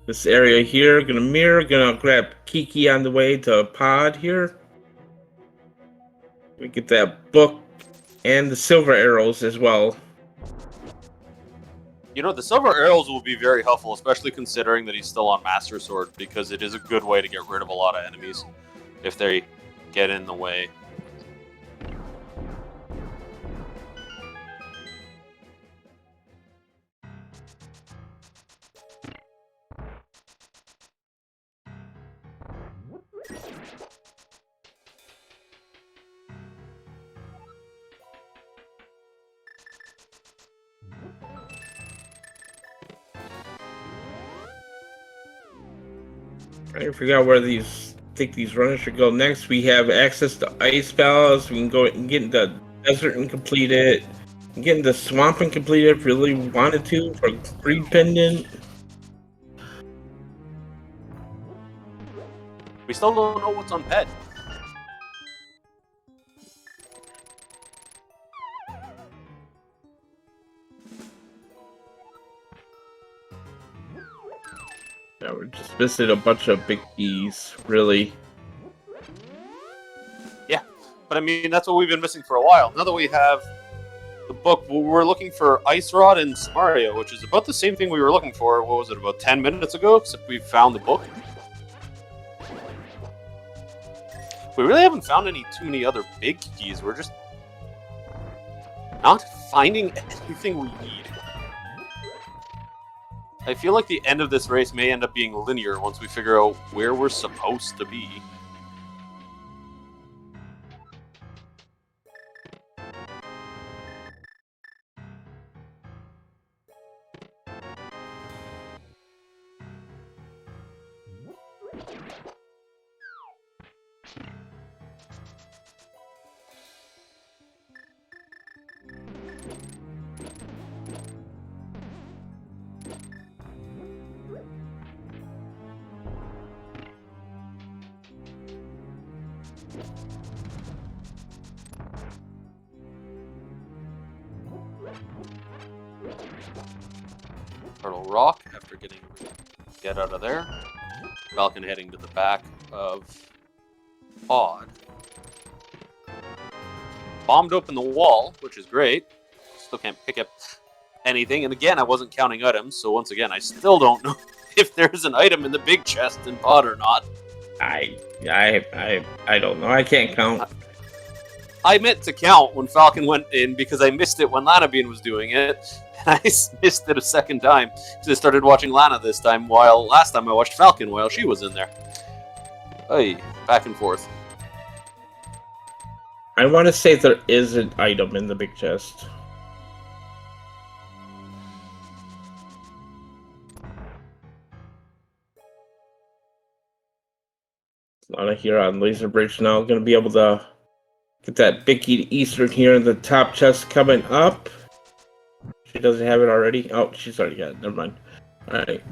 this area here. Gonna grab Kiki on the way to Pod here. We get that book and the silver arrows as well. You know, the silver arrows will be very helpful, especially considering that he's still on Master Sword, because it is a good way to get rid of a lot of enemies if they get in the way. I forgot where these runners should go next. We have access to Ice Palace. We can go and get into the desert and complete it. Get into the swamp and complete it if we really wanted to for Greed Pendant. We still don't know what's on Pet. Yeah, we're just missing a bunch of big keys, really. Yeah, but I mean, that's what we've been missing for a while. Now that we have the book, we're looking for Ice Rod and Smario, which is about the same thing we were looking for, what was it, about 10 minutes ago, except we found the book. We really haven't found too many other big keys. We're just not finding anything we need. I feel like the end of this race may end up being linear once we figure out where we're supposed to be. Turtle Rock after getting get out of there. Falcon heading to the back of Pod. Bombed open the wall, which is great. Still can't pick up anything. And again, I wasn't counting items, so once again, I still don't know if there's an item in the big chest in Pod or not. I don't know. I can't count. I meant to count when Falcon went in because I missed it when Lanabean was doing it. And I missed it a second time because I started watching Lana this time, while last time I watched Falcon while she was in there. Hey, back and forth. I want to say there is an item in the big chest. Lana here on Laser Bridge now. Going to be able to get that big key to Eastern here in the top chest coming up. She doesn't have it already. Oh, she's already got it. Never mind. Alright.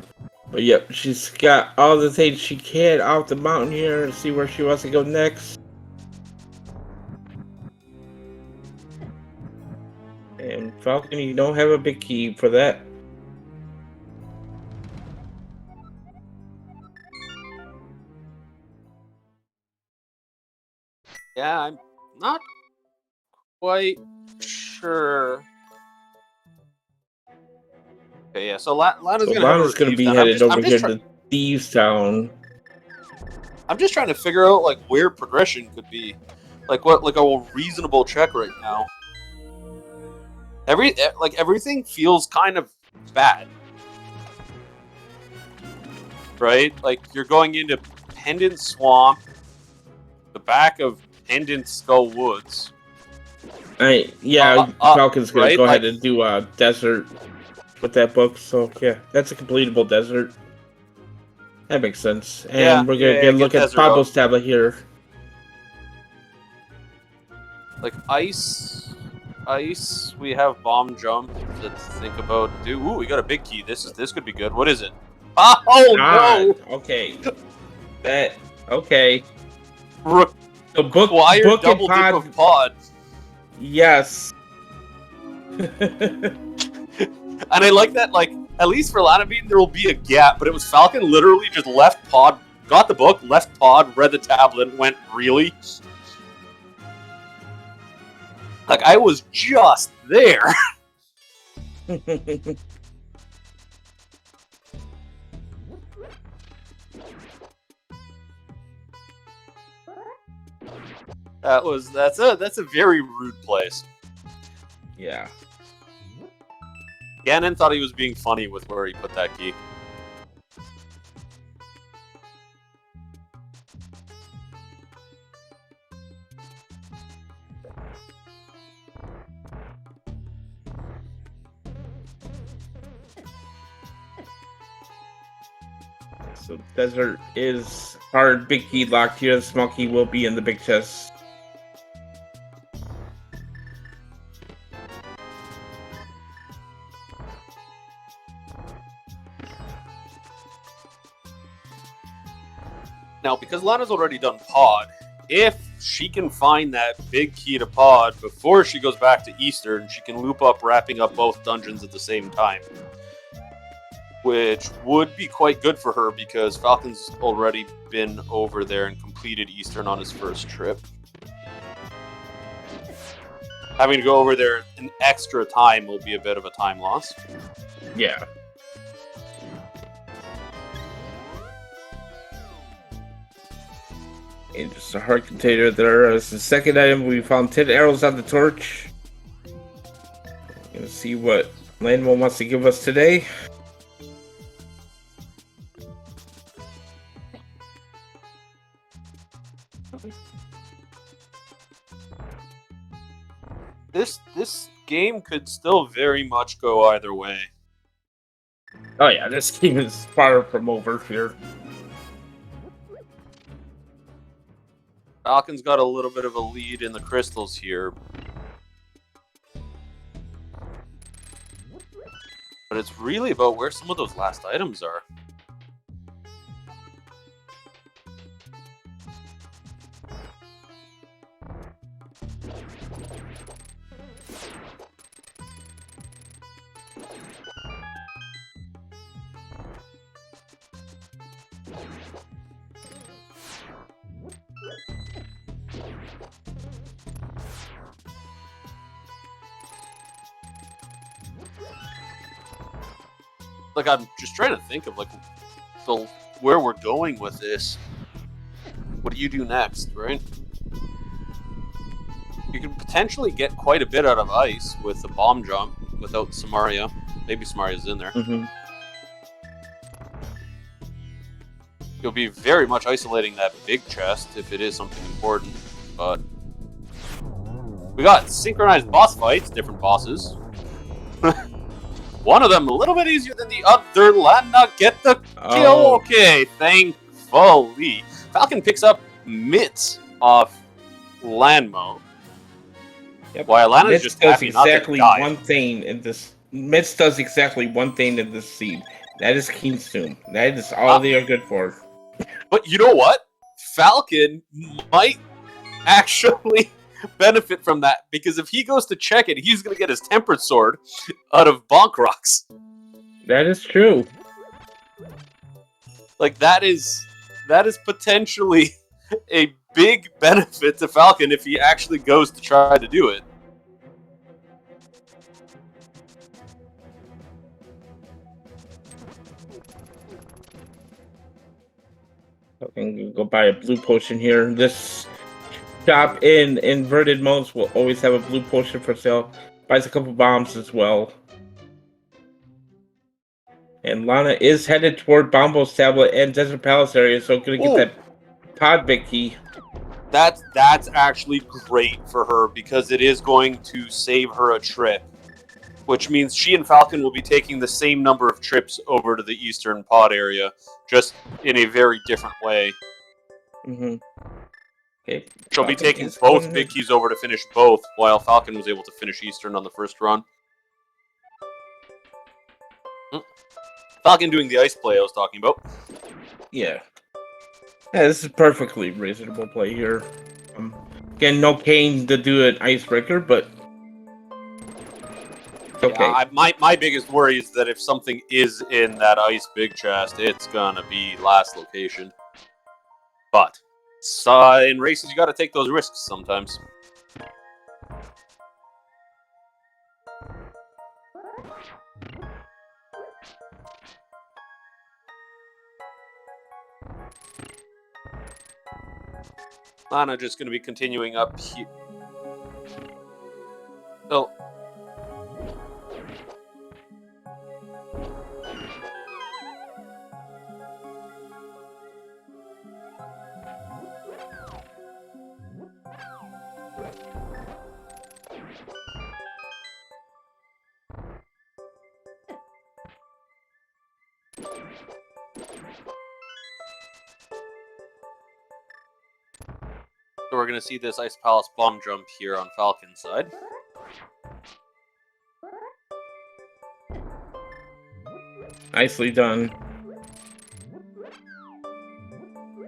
But yep, she's got all the things she can off the mountain here and see where she wants to go next. And Falcon, you don't have a big key for that. Yeah, I'm not quite sure. Okay, yeah, so Lana's gonna be headed over here to Thieves Town. I'm just trying to figure out like where progression could be, like what like a reasonable check right now. Everything feels kind of bad, right? Like you're going into Pendant Swamp, the back of Pendant Skull Woods. Falcon's gonna right? go ahead and do a desert with that book, so yeah, that's a completable desert. That makes sense. And we're gonna get a look at Pablo's tablet here. Like ice, we have bomb jump to think about. Ooh, we got a big key. This could be good. What is it? No! Okay. Okay. The book double dip of pod. Yes. And I like that, like, at least for Lanabean, there will be a gap, but it was Falcon literally just left Pod, got the book, left Pod, read the tablet, and went, really? Like, I was just there. That's a very rude place. Yeah. Ganon thought he was being funny with where he put that key. So desert is hard, big key locked here. The small key will be in the big chest. Now, because Lana's already done Pod, if she can find that big key to Pod before she goes back to Eastern, she can loop up, wrapping up both dungeons at the same time. Which would be quite good for her because Falcon's already been over there and completed Eastern on his first trip. Having to go over there an extra time will be a bit of a time loss. Yeah. And just a heart container there. As the second item, we found 10 arrows on the torch. Gonna see what Landwell wants to give us today. game could still very much go either way. Oh yeah, this game is far from over here. Falcon's got a little bit of a lead in the crystals here. But it's really about where some of those last items are. Like, I'm just trying to think of like where we're going with this. What do you do next, right? You can potentially get quite a bit out of ice with the bomb jump without Samaria. Maybe Samaria's in there. Mm-hmm. You'll be very much isolating that big chest if it is something important, but we got synchronized boss fights, different bosses. One of them a little bit easier than the other. Lana get the kill. Oh. Okay, thankfully. Falcon picks up mitts off Lanmo. Yep. While Lana's Mitz just does happy not to exactly die. one thing in this. Mitz does exactly one thing in this scene. That is Keenstone. That is all they are good for. But you know what? Falcon might actually benefit from that, because if he goes to check it, he's going to get his tempered sword out of Bonk Rocks. That is true. Like, that is potentially a big benefit to Falcon if he actually goes to try to do it. I can go buy a blue potion here. This shop in inverted modes will always have a blue potion for sale. Buys a couple bombs as well. And Lana is headed toward Bombo's tablet and Desert Palace area, so gonna get that pod big key. That's actually great for her, because it is going to save her a trip, which means she and Falcon will be taking the same number of trips over to the Eastern Pod area, just in a very different way. Mm-hmm. Okay. She'll be taking both big keys over to finish both, while Falcon was able to finish Eastern on the first run. Falcon doing the ice play I was talking about. Yeah. Yeah, this is perfectly reasonable play here. Again, no Kane to do an icebreaker, but okay. Yeah, my biggest worry is that if something is in that ice big chest, it's gonna be last location. But in races, you got to take those risks sometimes. Lana just going to be continuing up here. So, we're going to see this Ice Palace bomb jump here on Falcon's side. Nicely done.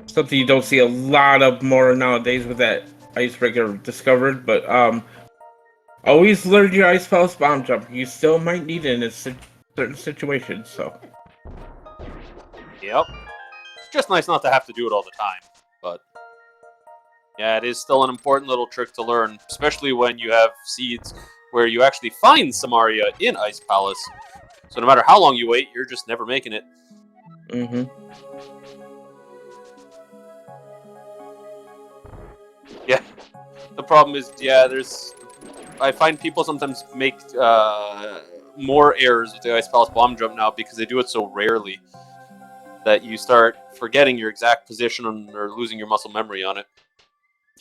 Something you don't see a lot of more nowadays with that icebreaker discovered, but always learn your Ice Palace bomb jump. You still might need it in certain situations, so. Yep. It's just nice not to have to do it all the time, but yeah, it is still an important little trick to learn, especially when you have seeds where you actually find Samaria in Ice Palace. So no matter how long you wait, you're just never making it. Mm-hmm. Yeah. The problem is, yeah, I find people sometimes make more errors with the Ice Palace bomb jump now because they do it so rarely that you start forgetting your exact position or losing your muscle memory on it.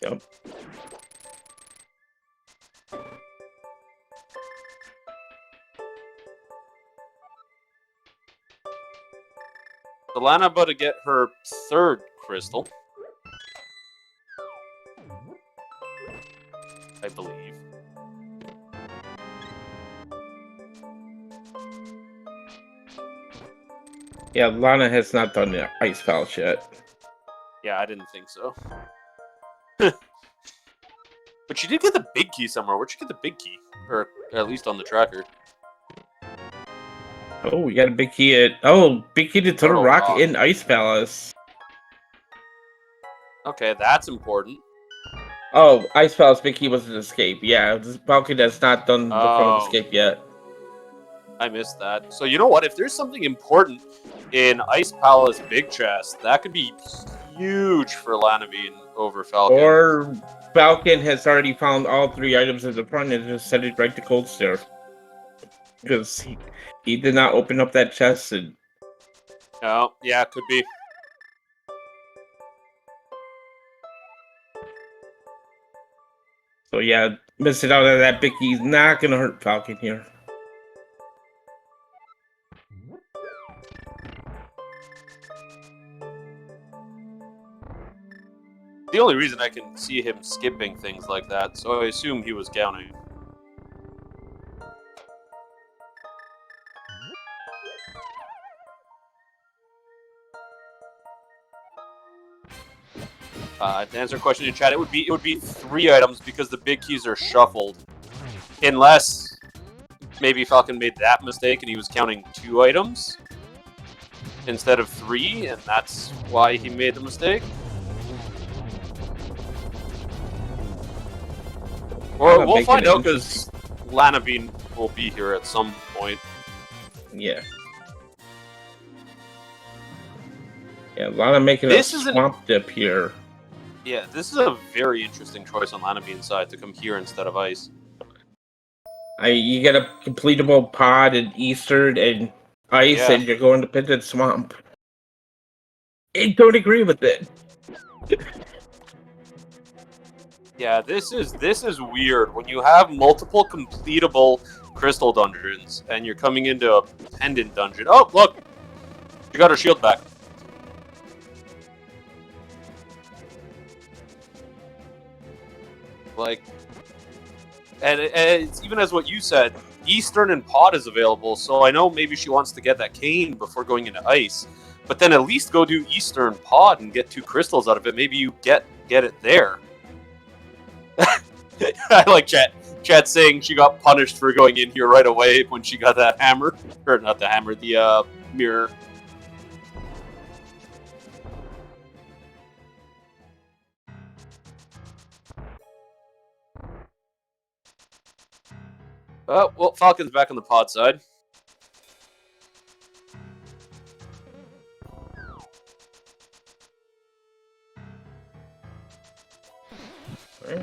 Yep. So Lana about to get her third crystal, I believe. Yeah, Lana has not done the ice palace yet. Yeah, I didn't think so. But she did get the big key somewhere. Where'd she get the big key? Or at least on the tracker. Oh, we got a big key at... Oh, big key to Turtle Rock in Ice Palace. Okay, that's important. Oh, Ice Palace big key was an escape. Yeah, this Falcon has not done the phone escape yet. I missed that. So you know what? If there's something important in Ice Palace Big Chest, that could be huge for Lanabean over Falcon. Or Falcon has already found all 3 items at the front and just set it right to Cold Stare. Because he did not open up that chest. And... Oh, yeah, could be. So yeah, missing out on that big key is not going to hurt Falcon here. The only reason I can see him skipping things like that, so I assume he was counting. To answer a question in chat, it would be 3 items because the big keys are shuffled, unless maybe Falcon made that mistake and he was counting 2 items instead of 3, and that's why he made the mistake. Or we'll find out because Lanabean will be here at some point. Yeah. Yeah, Lana making a swamp dip here. Yeah, this is a very interesting choice on Lanabean's side to come here instead of ice. You get a completable pod and Eastern and ice, and you're going to Pitted Swamp. I don't agree with it. Yeah, this is weird. When you have multiple completable crystal dungeons and you're coming into a pendant dungeon. Oh, look! She got her shield back. Like, and it's even as what you said, Eastern and Pod is available, so I know maybe she wants to get that cane before going into ice. But then at least go do Eastern Pod and get 2 crystals out of it. Maybe you get it there. I like chat saying she got punished for going in here right away when she got that hammer. Or not the hammer, the mirror. Well, Falcon's back on the pod side.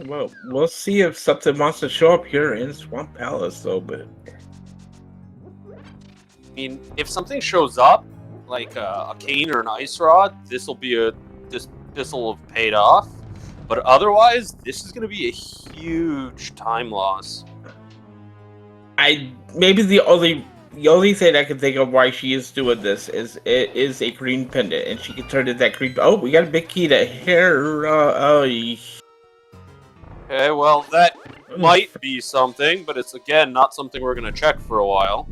Well, we'll see if something wants to show up here in Swamp Palace, though. But I mean, if something shows up, like a cane or an ice rod, this will have paid off. But otherwise, this is going to be a huge time loss. Maybe the only thing I can think of why she is doing this is it is a green pendant, and she can turn into that green. Oh, we got a big key to hair. Okay, well, that might be something, but it's, again, not something we're going to check for a while.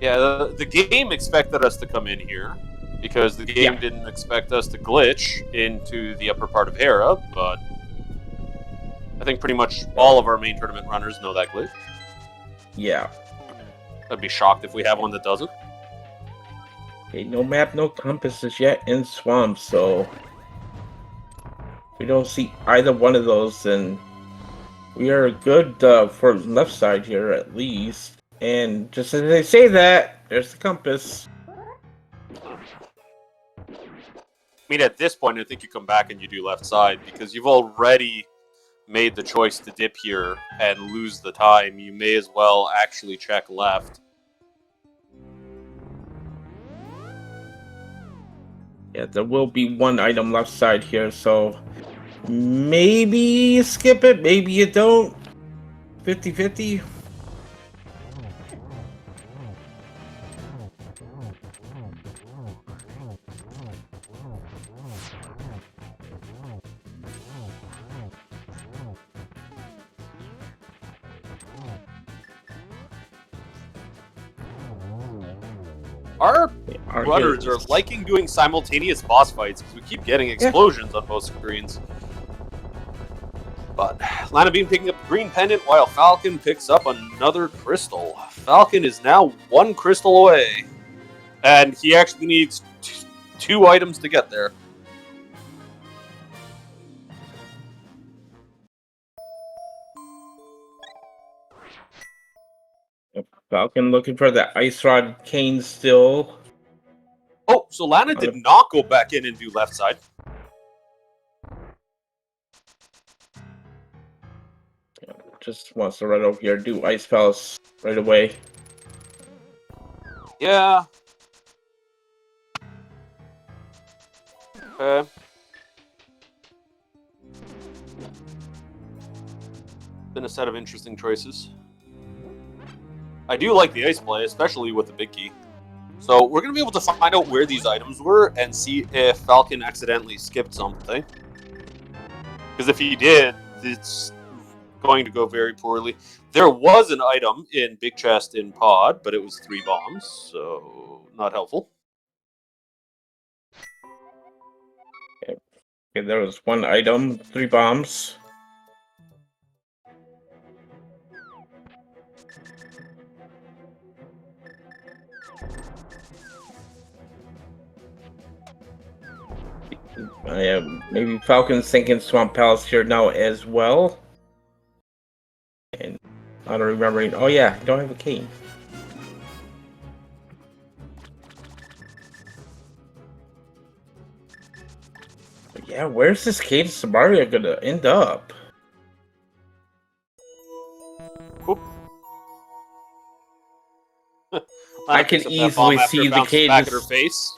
Yeah, the game expected us to come in here, because the game didn't expect us to glitch into the upper part of Hera, but I think pretty much all of our main tournament runners know that glitch. Yeah. I'd be shocked if we have one that doesn't. Okay, no map, no compasses yet in Swamp, so we don't see either one of those, and we are good for left side here at least. And just as they say that, there's the compass. I mean, at this point, I think you come back and you do left side, because you've already made the choice to dip here and lose the time. You may as well actually check left. Yeah, there will be one item left side here, so maybe you skip it, maybe you don't. 50-50. Our Our runners are heroes. liking doing simultaneous boss fights because we keep getting explosions on both screens. But Lanabean picking up the green pendant while Falcon picks up another crystal. Falcon is now 1 crystal away. And he actually needs 2 items to get there. Falcon looking for the Ice Rod cane still. Oh, so Lana did not go back in and do left side. Just wants to run over here, do Ice Palace right away. Yeah. Okay. Been a set of interesting choices. I do like the ice play, especially with the big key. So we're going to be able to find out where these items were and see if Falcon accidentally skipped something. Because if he did, it's going to go very poorly. There was an item in Big Chest in Pod, but it was 3 bombs, so not helpful. Okay, there was 1 item, 3 bombs. Maybe Falcon's thinking Swamp Palace here now as well. And not remembering, oh yeah, I don't have a cane. But yeah, where's this Cade Samaria gonna end up? Oop. I can easily see the Cade back at her face.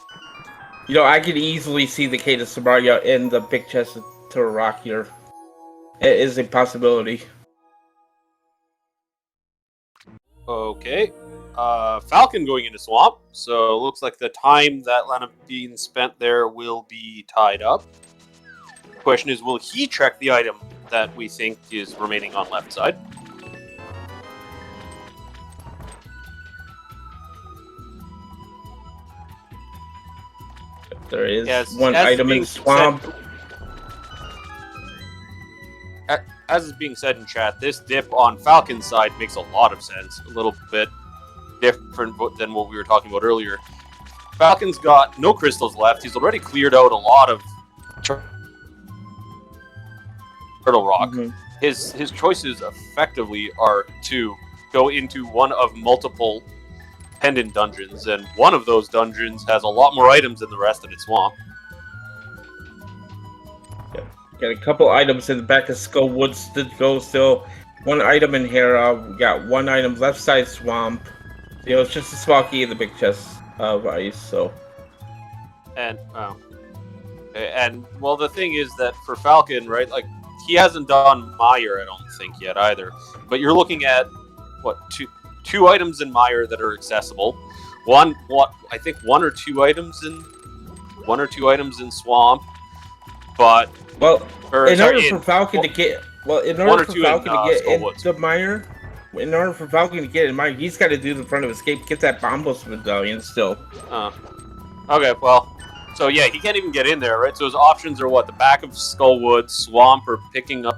You know, I can easily see the Cade Samaria in the big chest to a rock here. It is a possibility. Okay. Falcon going into Swamp, so it looks like the time that Lanabean spent there will be tied up. The question is, will he check the item that we think is remaining on left side? There is 1 item in Swamp. As is being said in chat, this dip on Falcon's side makes a lot of sense. A little bit different than what we were talking about earlier. Falcon's got no crystals left. He's already cleared out a lot of Turtle Rock. Mm-hmm. His choices effectively are to go into one of multiple pendant dungeons, and one of those dungeons has a lot more items than the rest in its Swamp. Got a couple items in the back of Skull Woods to go still. 1 item in here. We got 1 item left side Swamp. You know, it's just a small key in the big chest of ice, so. And well, the thing is that for Falcon, right, like, he hasn't done Mire, I don't think, yet either. But you're looking at, what, two items in Mire that are accessible. I think 1 or 2 items in Swamp. But in order for Falcon to get into Mire, in order for Falcon to get in Mire, he's got to do the front of escape, get that Bombos medallion still. Okay, well, so yeah, he can't even get in there, right? So his options are what? The back of Skullwood, Swamp, or picking up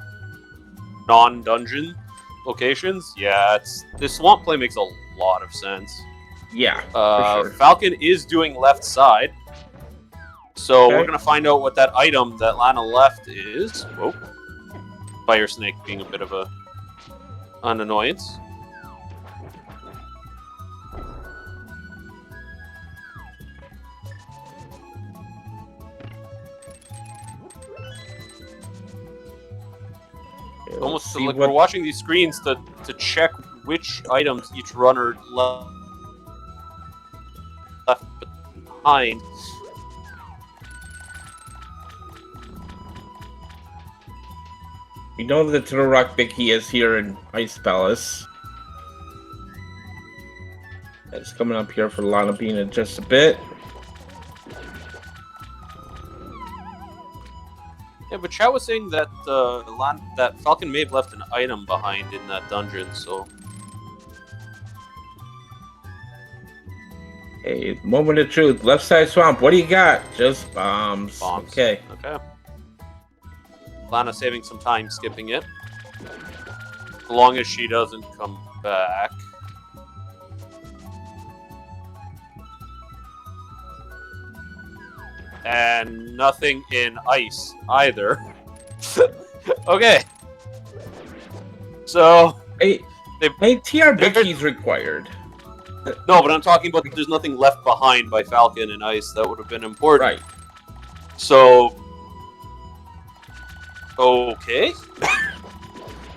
non-dungeon locations? Yeah, this Swamp play makes a lot of sense. Yeah, for sure. Falcon is doing left side. So we're going to find out what that item that Lana left is. Whoa. Fire Snake being a bit of an annoyance. Almost like we're watching these screens to check which items each runner left behind. We know that Turtle Rock Bicky is here in Ice Palace. It's coming up here for Lanabean in just a bit. Yeah, but Chat was saying that that Falcon may have left an item behind in that dungeon, so... Hey, moment of truth. Left side swamp. What do you got? Just bombs. Bombs. Okay. Okay. Lana saving some time skipping it. As long as she doesn't come back. And nothing in ice either. Okay. So Hey, TR big key's required. No, but I'm talking about there's nothing left behind by Falcon and Ice that would have been important. Right. So, okay.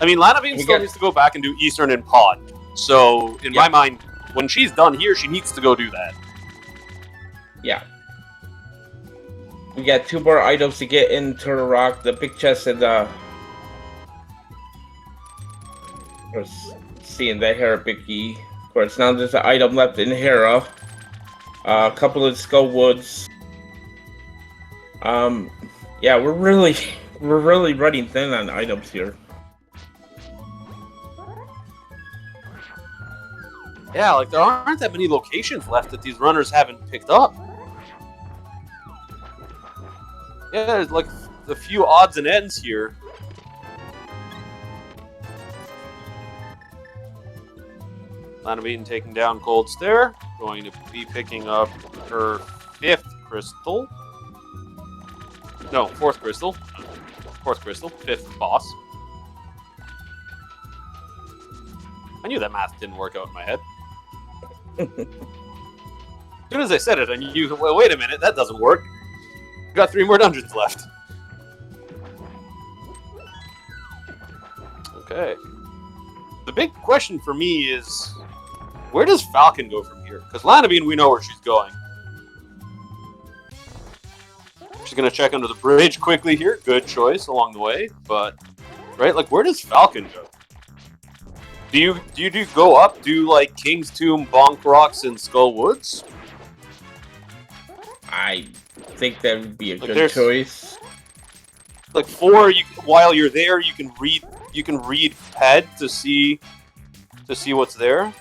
I mean, Lanabean still needs to go back and do Eastern and Pod. So, in my mind, when she's done here, she needs to go do that. Yeah. We got 2 more items to get into the rock, the big chest and the... We're seeing the Hera big key. Of course, now there's an item left in Hera. A couple of Skull Woods. Yeah, we're really running thin on items here. Yeah, like there aren't that many locations left that these runners haven't picked up. Yeah, there's like a few odds and ends here. Lanabean taking down Gold Stair. Going to be picking up her 5th crystal. No, 4th crystal. 4th crystal. 5th boss. I knew that math didn't work out in my head. As soon as I said it, I knew, well, wait a minute, that doesn't work. We've got 3 more dungeons left. Okay. The big question for me is, where does Falcon go from here? Because Lanabean, we know where she's going. She's going to check under the bridge quickly here. Good choice along the way. But, right, like, where does Falcon go? Do you go up, do, like, King's Tomb, Bonk Rocks, and Skull Woods? I think that would be a good choice. Like, 4, while you're there, you can read Ped to see what's there.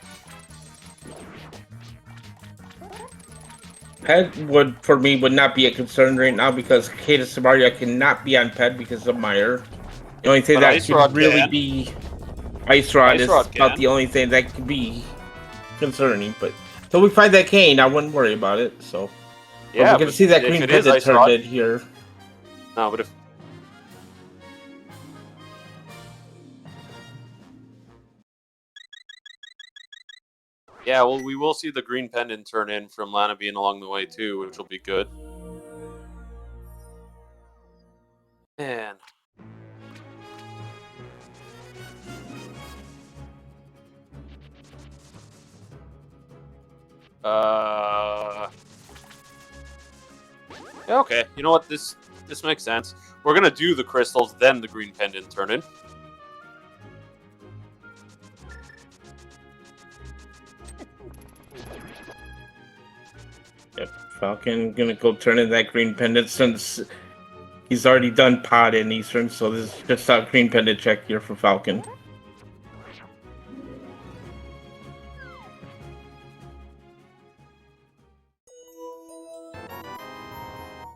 Ped for me would not be a concern right now because Kata Samaria cannot be on Ped because of Meyer. The only thing that could really be Ice Rod is about the only thing that could be concerning. But until we find that cane, I wouldn't worry about it. So yeah, we're gonna see that green pendant turned in here. No, but if yeah, well, we will see the green pendant turn in from Lanabean along the way too, which will be good. Man. Yeah, okay. You know what? This makes sense. We're gonna do the crystals, then the green pendant turn in. Yep, Falcon gonna go turn in that green pendant since he's already done Pod in Eastern, so this is just a green pendant check here for Falcon.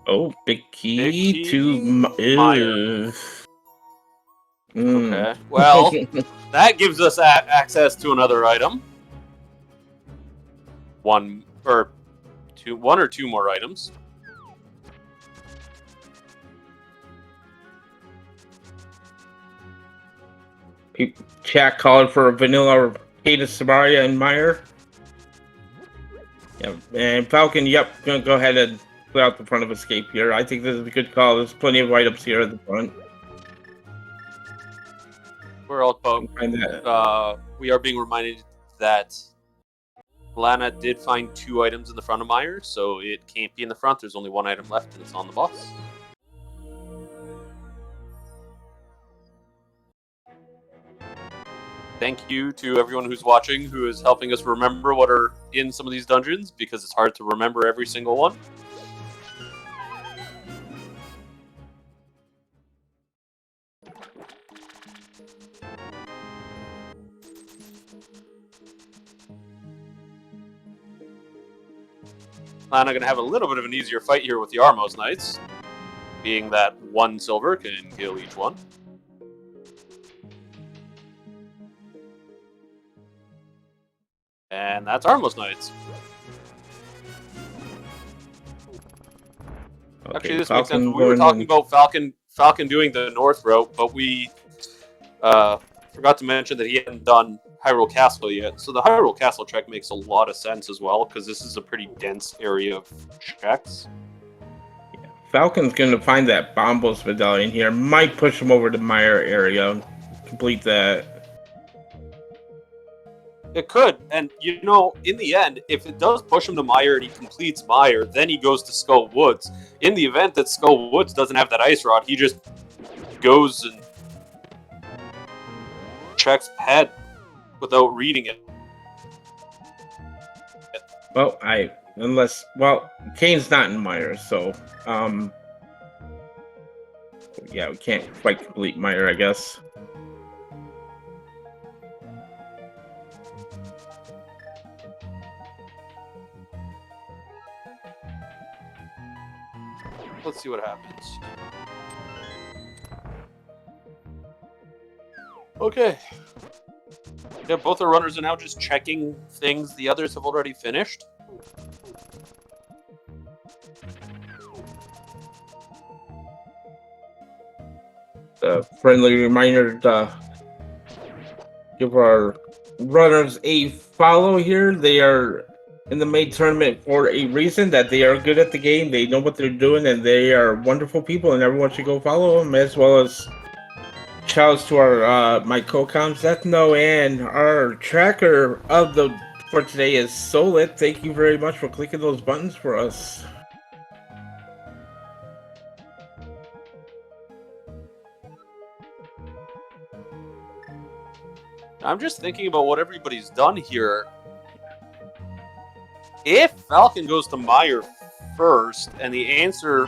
Oh, big key to Meyer. Okay. Well, that gives us access to another item. One or two more items. Chat calling for a vanilla or Kata Samaria and Meyer. Yeah, and Falcon, yep, gonna go ahead and clear out the front of Escape here. I think this is a good call. There's plenty of items here at the front. We're all we are being reminded that Lana did find 2 items in the front of Meyer, so it can't be in the front. There's only 1 item left, and it's on the boss. Thank you to everyone who's watching, who is helping us remember what are in some of these dungeons, because it's hard to remember every single one. Lana going to have a little bit of an easier fight here with the Armos Knights, being that 1 silver can kill each one. And that's Armos Knights. Okay, Actually, this Falcon makes sense. We were talking about Falcon doing the north route, but we forgot to mention that he hadn't done Hyrule Castle yet. So the Hyrule Castle check makes a lot of sense as well, because this is a pretty dense area of checks. Yeah. Falcon's going to find that Bombos medallion here. Might push him over to Meyer area. Complete that. It could, and you know, in the end, if it does push him to Meyer and he completes Meyer, then he goes to Skull Woods. In the event that Skull Woods doesn't have that ice rod, he just goes and checks head without reading it. Well, Kane's not in Meyer, so yeah, we can't quite complete Meyer, I guess. Let's see what happens. Okay. Yeah, both our runners are now just checking things the others have already finished. Friendly reminder to give our runners a follow here. They are in the main tournament for a reason, that they are good at the game, they know what they're doing, and they are wonderful people, and everyone should go follow them, as well as shouts to our my co-coms Ethno, and our tracker for today is Solit. Thank you very much for clicking those buttons for us. I'm just thinking about what everybody's done here. If Falcon goes to Meyer first and the answer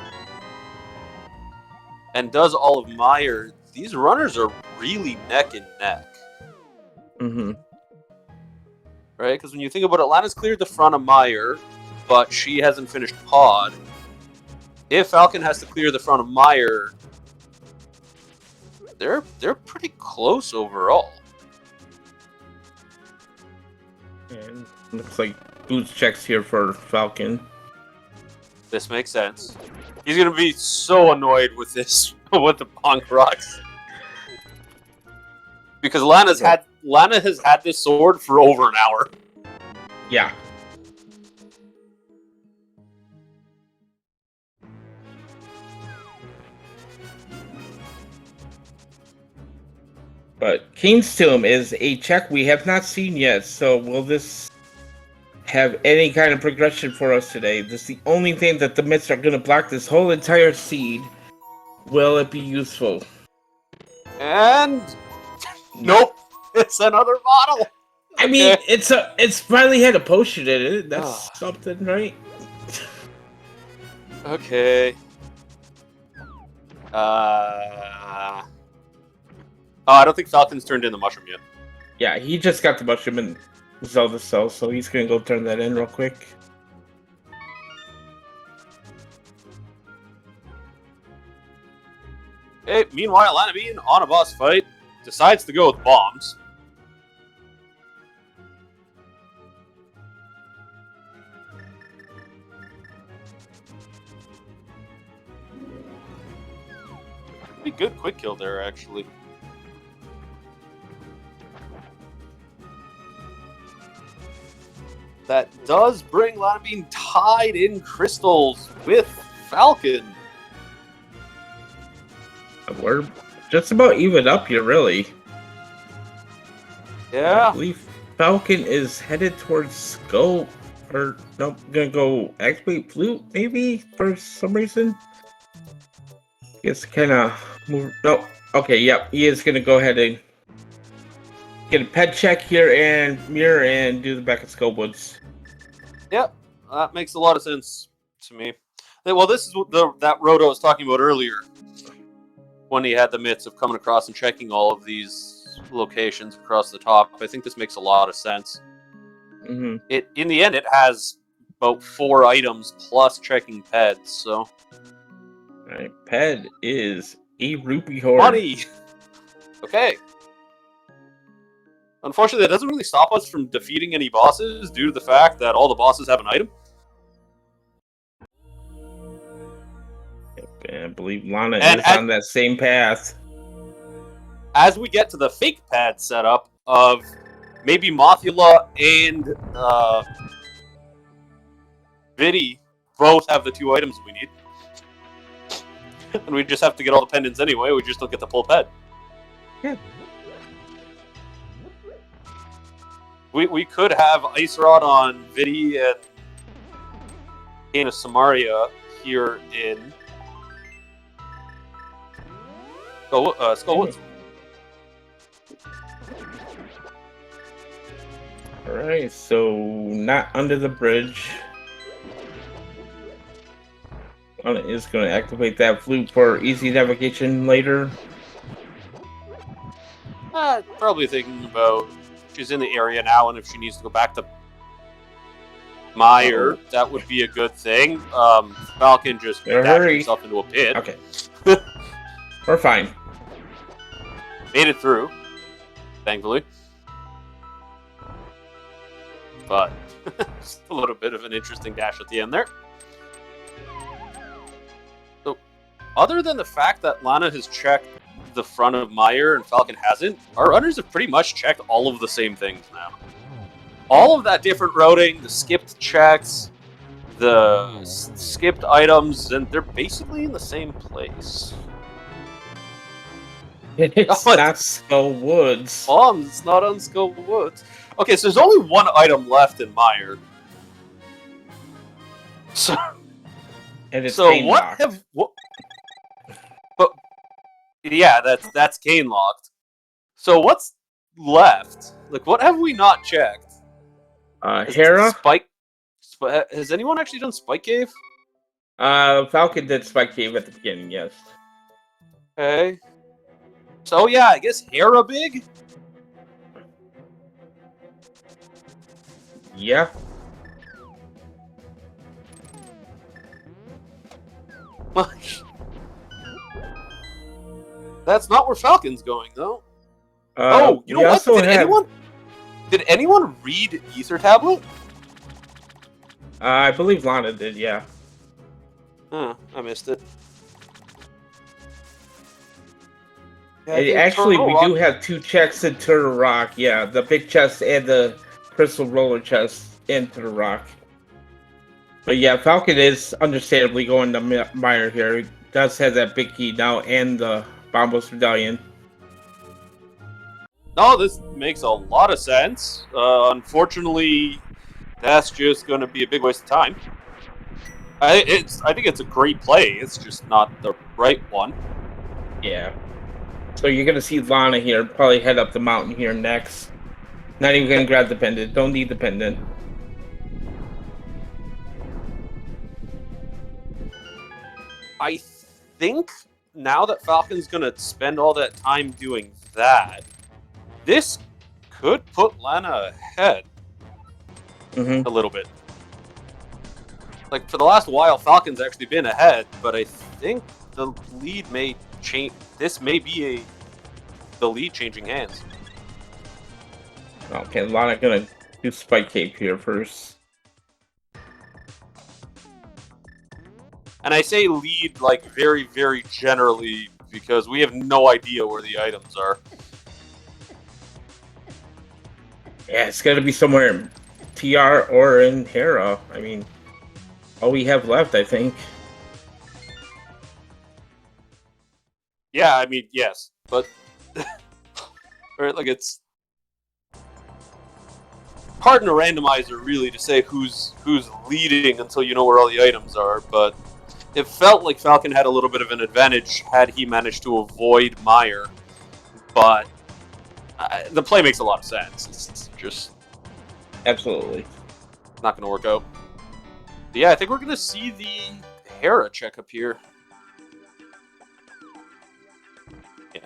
and does all of Meyer, these runners are really neck and neck. Mm-hmm. Right? Because when you think about it, Lana's cleared the front of Meyer, but she hasn't finished Pod. If Falcon has to clear the front of Meyer, they're pretty close overall. And looks like boots checks here for Falcon. This makes sense. He's gonna be so annoyed with this, with the punk rocks, because Lana has had this sword for over an hour. Yeah. But Kane's Tomb is a check we have not seen yet, so will this have any kind of progression for us today? This is the only thing that the myths are going to block this whole entire seed. Will it be useful? And nope, it's another model. I mean, it's finally had a potion in it. That's something, right? Okay. Oh, I don't think Falcon's turned in the mushroom yet. Yeah, he just got the mushroom in Zelda cell, so he's gonna go turn that in real quick. Hey, meanwhile, Lanabean, on a boss fight, decides to go with bombs. Pretty good quick kill there, actually. That does bring Lanabean tied in crystals with Falcon. We're just about even up here, really. Yeah. I believe Falcon is headed towards Skull, or no, gonna go activate Flute, maybe, for some reason. It's kind of move. No, okay, yep, he is gonna go ahead and get a pet check here and mirror and do the back of Skull Woods. Yep, that makes a lot of sense to me. Well, this is that road I was talking about earlier, when he had the myths of coming across and checking all of these locations across the top. I think this makes a lot of sense. Mm-hmm. In the end, it has about 4 items plus checking peds. So Alright, ped is a rupee horde. money. Okay. Unfortunately, that doesn't really stop us from defeating any bosses due to the fact that all the bosses have an item. And I believe Lana And is on that same path. As we get to the fake pad setup of maybe Mothula and Vidi both have the 2 items we need. And we just have to get all the pendants anyway, we just don't get the full ped. Yeah. We could have Ice Rod on Vidi and Kana Samaria here in Skullwoods. Alright, so not under the bridge. Lana is going to activate that flute for easy navigation later. Probably thinking about she's in the area now, and if she needs to go back to Meyer, that would be a good thing. Falcon just dashed himself into a pit. Okay. We're fine. Made it through, thankfully. But just a little bit of an interesting dash at the end there. So, other than the fact that Lana has checked the front of Meyer and Falcon hasn't, our runners have pretty much checked all of the same things now. All of that different routing, the skipped checks, the skipped items, and they're basically in the same place. It's not Skullwoods. Oh, it's not on Skullwoods. Okay, so there's only 1 item left in Meyer. So, And it's so cane what locked. have what? But yeah, that's cane locked. So what's left? Like, what have we not checked? Hera? Has anyone actually done Spike Cave? Falcon did Spike Cave at the beginning, yes. Okay. So yeah, I guess Hera big? Yeah. That's not where Falcon's going, though. Oh, you know what? Did anyone read Ether Tablet? I believe Lana did, yeah. Huh, I missed it. Actually, we do have 2 checks in Turtle Rock. Yeah, the big chest and the crystal roller chest in Turtle Rock. But yeah, Falcon is understandably going to Meyer here. He does have that big key now and the Bombos Medallion. No, this makes a lot of sense. Unfortunately, that's just going to be a big waste of time. I think it's a great play. It's just not the right one. Yeah. So you're going to see Lana here probably head up the mountain here next. Not even going to grab the pendant. Don't need the pendant. I think now that Falcon's going to spend all that time doing that, this could put Lana ahead a little bit. Like, for the last while, Falcon's actually been ahead, but I think the lead may change. This may be the lead changing hands. Okay, Lana gonna do Spike Cape here first. And I say lead, like, very, very generally, because we have no idea where the items are. Yeah, it's gotta be somewhere in TR or in Hera. I mean, all we have left, I think. Yeah, I mean, yes, but right, like, it's hard in a randomizer, really, to say who's leading until you know where all the items are, but it felt like Falcon had a little bit of an advantage had he managed to avoid Meyer, but the play makes a lot of sense. It's just absolutely not going to work out. But yeah, I think we're going to see the Hera check up here. Yeah.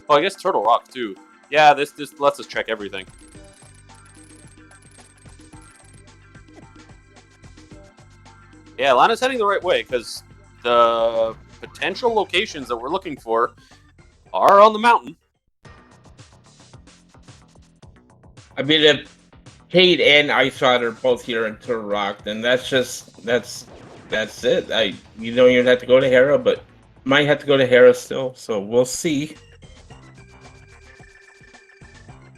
Oh, I guess Turtle Rock, too. Yeah, this lets us check everything. Yeah, Lana's heading the right way because the potential locations that we're looking for are on the mountain. I mean, if Kate and Ice Rod are both here in Turtle Rock, then that's it. You don't even have to go to Hera, but might have to go to Hera still, so we'll see.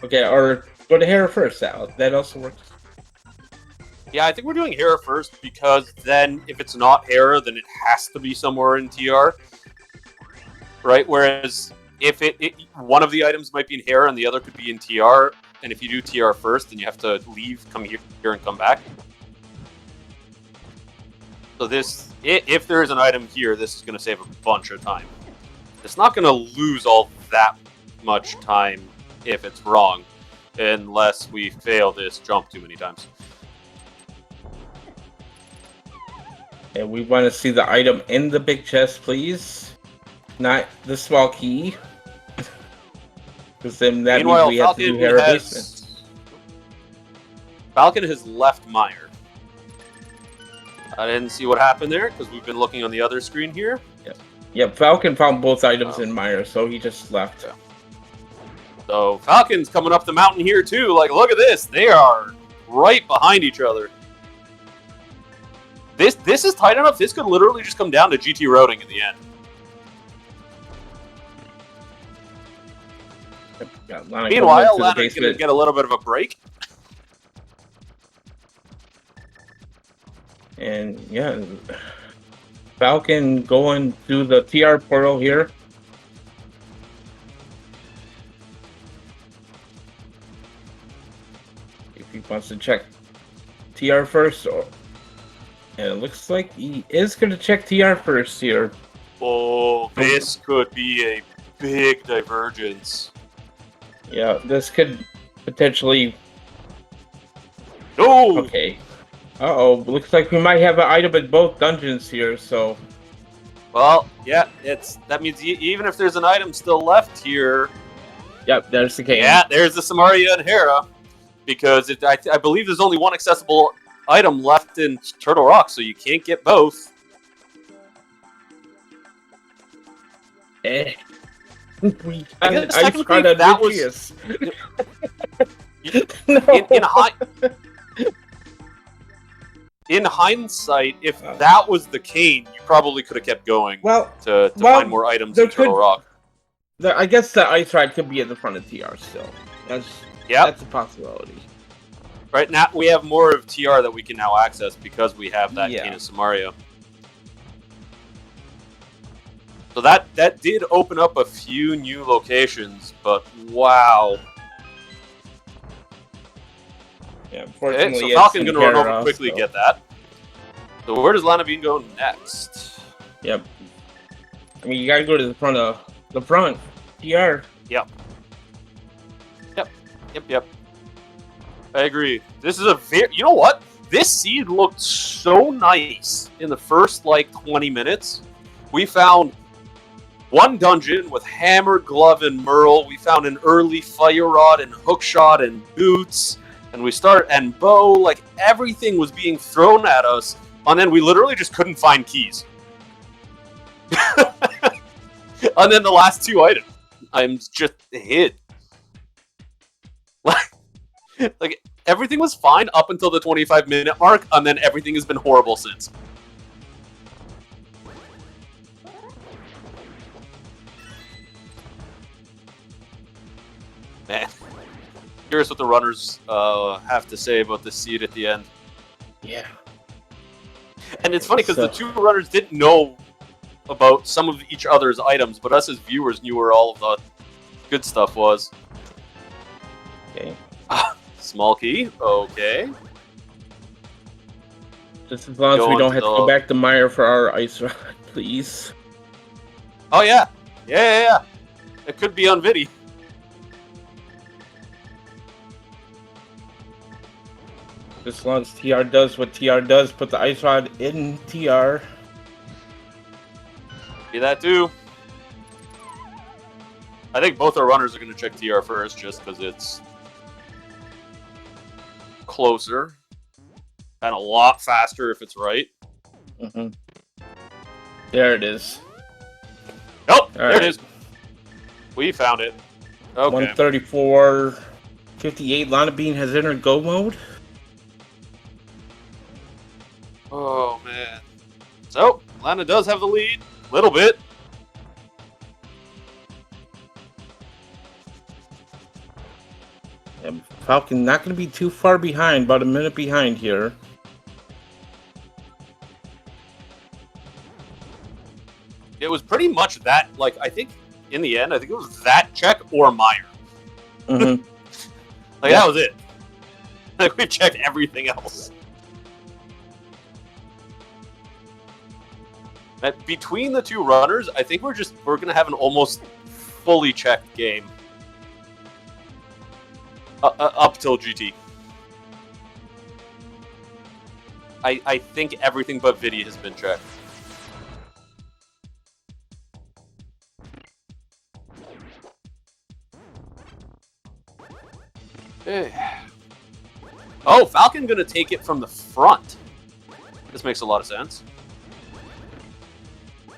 Okay, or go to Hera first, Al. That also works. Yeah, I think we're doing Hera first because then if it's not Hera, then it has to be somewhere in TR. Right? Whereas if one of the items might be in Hera and the other could be in TR, and if you do TR first, then you have to leave, come here and come back. So this, if there is an item here, this is going to save a bunch of time. It's not going to lose all that much time if it's wrong, unless we fail this jump too many times. And we want to see the item in the big chest, please. Not the small key. Because then that Meanwhile, means we have to do Hera basement. Falcon has left Meyer. I didn't see what happened there because we've been looking on the other screen here. Yeah, Falcon found both items in Meyer, so he just left. Yeah. So Falcon's coming up the mountain here too. Like, look at this. They are right behind each other. This is tight enough. This could literally just come down to GT routing in the end. Meanwhile, Lana's going to get a little bit of a break. And yeah, Falcon going through the TR portal here. If he wants to check TR first, and it looks like he is going to check TR first here. Oh, this could be a big divergence. Yeah, this could potentially. No. Okay. Uh-oh, looks like we might have an item in both dungeons here, so... Well, yeah, that means even if there's an item still left here... Yep, there's the cane. Yeah, there's the Samaria and Hera, because I believe there's only one accessible item left in Turtle Rock, so you can't get both. I guess technically that was... No. In hindsight, if that was the cane, you probably could have kept going to find more items in Turtle Rock. I guess the Ice Ride could be at the front of TR still. That's a possibility. Right now, we have more of TR that we can now access because we have that cane of Samaria. So that did open up a few new locations, but wow. Yeah, unfortunately, so Falcon's going to run over quickly and get that. So where does Lanabean go next? Yep. I mean, you got to go to the front TR. Yep. I agree. This is a very... You know what? This seed looked so nice in the first, 20 minutes. We found one dungeon with Hammer, Glove, and Merle. We found an early Fire Rod and Hookshot and Boots. And bow, everything was being thrown at us, and then we literally just couldn't find keys. And then the last two items, I'm just hid. Everything was fine up until the 25-minute mark, and then everything has been horrible since. Man. Curious what the runners have to say about this seed at the end. Yeah. And it's funny because the two runners didn't know about some of each other's items, but us as viewers knew where all of the good stuff was. Okay. Small key. Okay. Just as long as we don't have to go back to Meyer for our Ice Rod, please. Oh, yeah. Yeah. It could be on Vidi. As long as TR does what TR does, put the Ice Rod in TR. Be that too. I think both our runners are going to check TR first, just because it's closer and a lot faster if it's right. Mm-hmm. There it is. Nope, there right. it is. We found it. Okay. 134.58. Lanabean has entered go mode. Oh, man. So, Lana does have the lead. A little bit. And Falcon not going to be too far behind, about a minute behind here. It was pretty much that, like, I think, in the end, I think it was that check or Meyer. Mm-hmm. Like, that was it. Like, we checked everything else. That between the two runners, I think we're going to have an almost fully checked game. Up till GT. I think everything but Vidya has been checked. Oh, Falcon gonna take it from the front. This makes a lot of sense.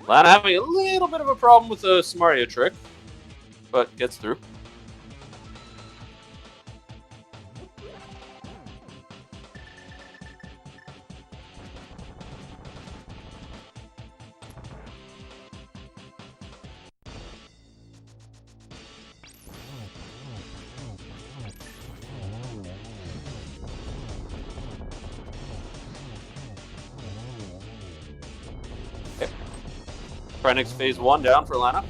Lana having a little bit of a problem with the Samaria trick, but gets through. Krennic's phase 1 down for Lana.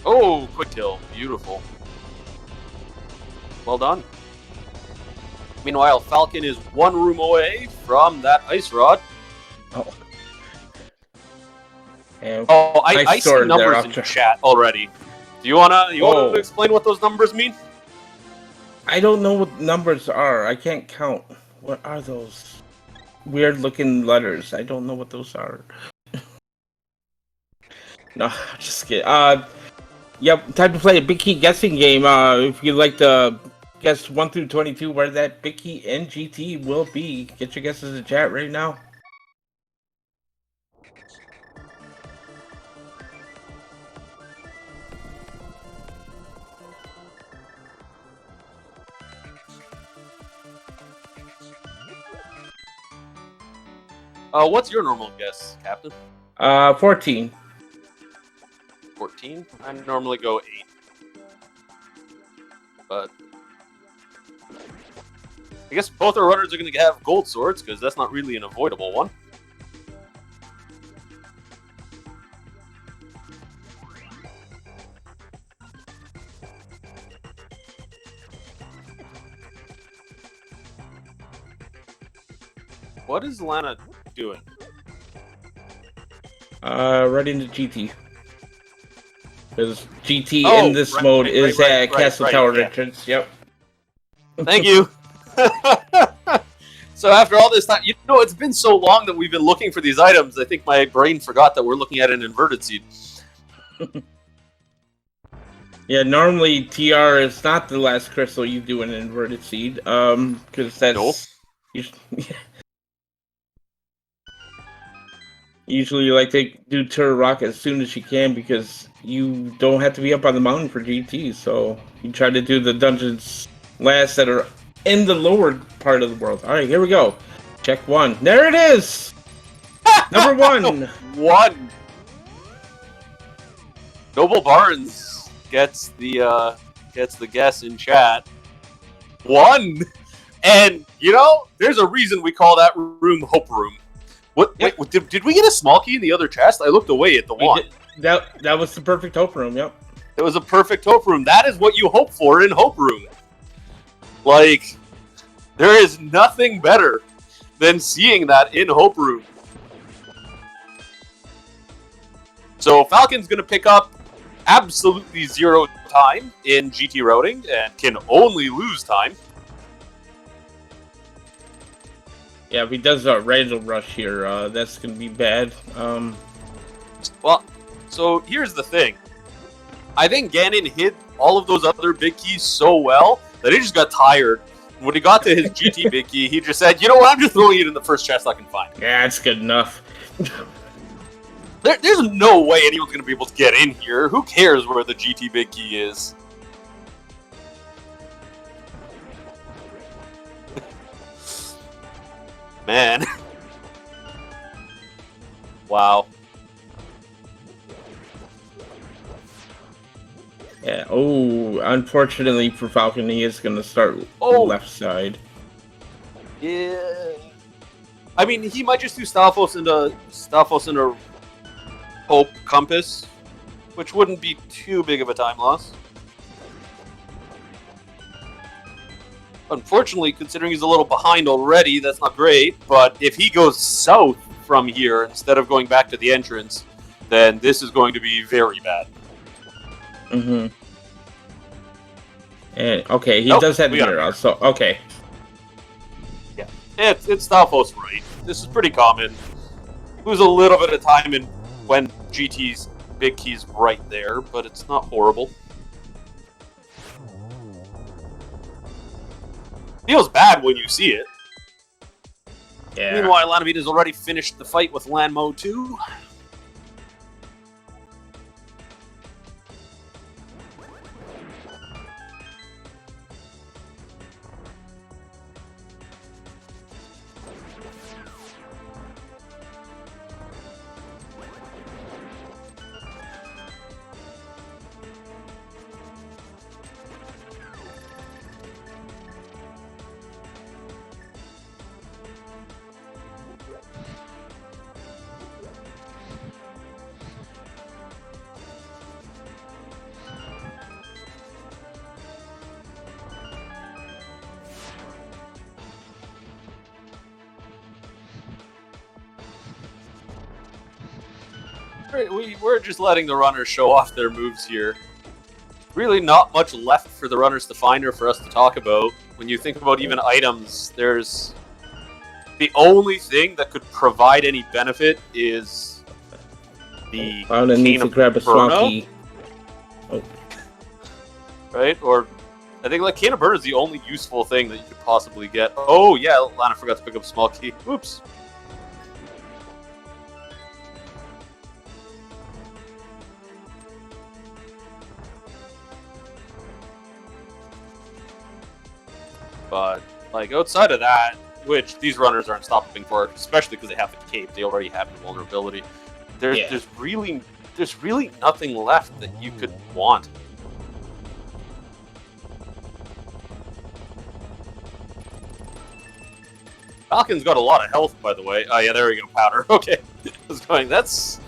Oh, quick kill. Beautiful. Well done. Meanwhile, Falcon is one room away from that ice rod. Oh. Oh, I see numbers in chat already. Do you wanna explain what those numbers mean? I don't know what numbers are. I can't count. What are those weird looking letters? I don't know what those are. No, just kidding. Yep, time to play a big key guessing game. If you'd like to guess 1 through 22 where that big key in GT will be, get your guesses in the chat right now. What's your normal guess, Captain? 14. 14? I normally go 8. But I guess both our runners are going to have gold swords, because that's not really an avoidable one. What is Lana doing? Right into GT. Because GT in this mode is at Castle Tower entrance. Yep. Thank you. So after all this time, it's been so long that we've been looking for these items. I think my brain forgot that we're looking at an inverted seed. Yeah, normally TR is not the last crystal you do an inverted seed. Because that's nope. Usually you like to do Turret Rock as soon as you can because you don't have to be up on the mountain for GT, so you try to do the dungeons last that are in the lower part of the world. Alright, here we go. Check 1. There it is! Number 1! 1! Noble Barnes gets the guess in chat. 1! And, there's a reason we call that room Hope Room. What? Yep. Wait, did we get a small key in the other chest? I looked away at the one. That was the perfect Hope Room, yep. It was a perfect Hope Room. That is what you hope for in Hope Room. Like, there is nothing better than seeing that in Hope Room. So Falcon's going to pick up absolutely 0 time in GT routing and can only lose time. Yeah, if he does a random rush here, that's going to be bad. Well, so here's the thing. I think Ganon hid all of those other big keys so well that he just got tired. When he got to his GT big key, he just said, "You know what? I'm just throwing it in the first chest I can find." Yeah, it's good enough. There's no way anyone's going to be able to get in here. Who cares where the GT big key is? Man. Wow. Yeah. Oh, unfortunately for Falcon, he is going to start left side. Yeah. I mean, he might just do Stalfos into Hope Compass, which wouldn't be too big of a time loss. Unfortunately, considering he's a little behind already, that's not great. But if he goes south from here instead of going back to the entrance, then this is going to be very bad. Mm-hmm. And okay, he does have Mira, so okay. Yeah, it's Stalfos right. This is pretty common. Lose a little bit of time in when GT's big key's right there, but it's not horrible. Feels bad when you see it. Yeah. Meanwhile, Lanabean has already finished the fight with Lanmo 2. We're just letting the runners show off their moves here. Really not much left for the runners to find or for us to talk about. When you think about even items, there's... The only thing that could provide any benefit is the I need to grab a Swanky. Oh. Right? Or I think like Cane of Burn is the only useful thing that you could possibly get. Oh yeah, Lana forgot to pick up Small Key. Oops. But, like, outside of that, which these runners aren't stopping for, especially because they have the cape, they already have invulnerability. There's really nothing left that you could want. Falcon's got a lot of health, by the way. Oh yeah, there we go, Powder. Okay. I was going, that's...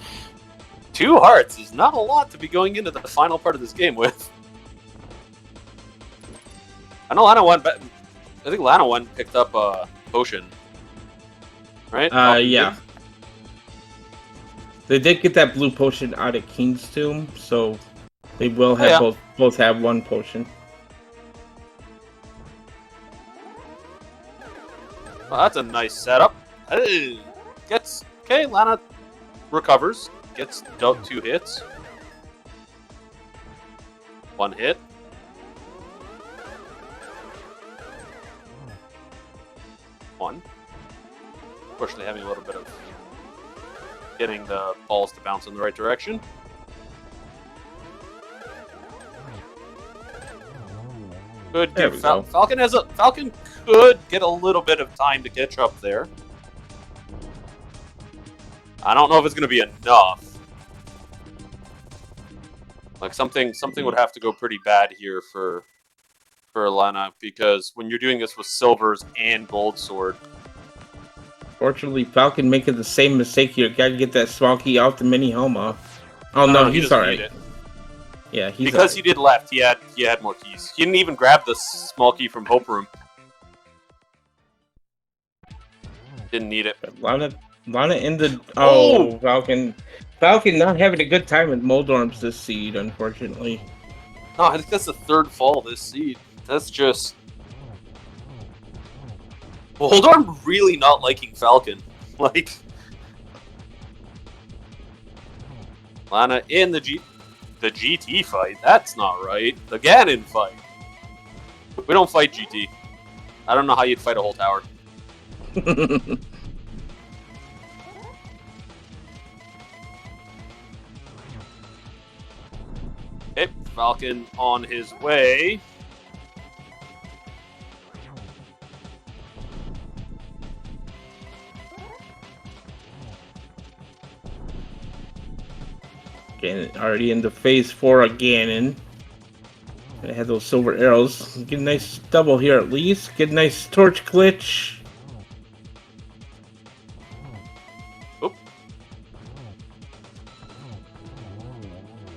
2 hearts is not a lot to be going into the final part of this game with. I know Lana won, but I think Lana won picked up a potion, right? Yeah. They did get that blue potion out of King's Tomb, so they will have both have 1 potion. Well, that's a nice setup. Gets okay. Lana recovers, gets 2 hits, 1 hit. Unfortunately, having a little bit of getting the balls to bounce in the right direction. Good. Falcon could get a little bit of time to catch up there. I don't know if it's going to be enough. Like something would have to go pretty bad here for Lana, because when you're doing this with silvers and gold sword. Fortunately, Falcon making the same mistake here. Gotta get that small key off the mini Homa. Oh no, he's alright. Yeah, he's because he did left. He had more keys. He didn't even grab the small key from Hope Room. Didn't need it. Lana in the Falcon not having a good time with Moldorms this seed, unfortunately. No, I think that's the 3rd fall this seed. That's just... Moldorm really not liking Falcon. Like... Lana in the G... The GT fight? That's not right. The Ganon fight. We don't fight GT. I don't know how you'd fight a whole tower. Okay, Falcon on his way. Ganon already into phase 4 of Ganon. I had those silver arrows. Get a nice double here at least. Get a nice torch glitch. Oop.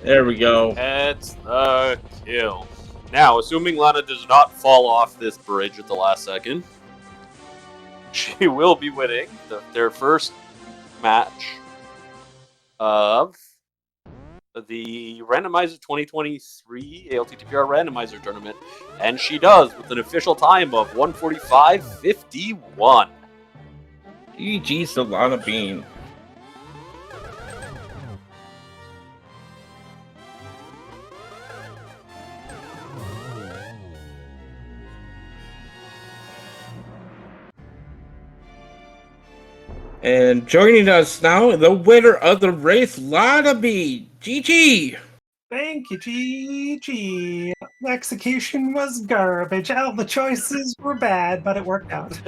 There we go. That's the kill. Now, assuming Lana does not fall off this bridge at the last second, she will be winning their first match of the Randomizer 2023 ALTTPR Randomizer Tournament, and she does with an official time of 1:45.51. GG's to Lanabean. And joining us now, the winner of the race, Lanabean. GG! Thank you, GG. The execution was garbage. All the choices were bad, but it worked out.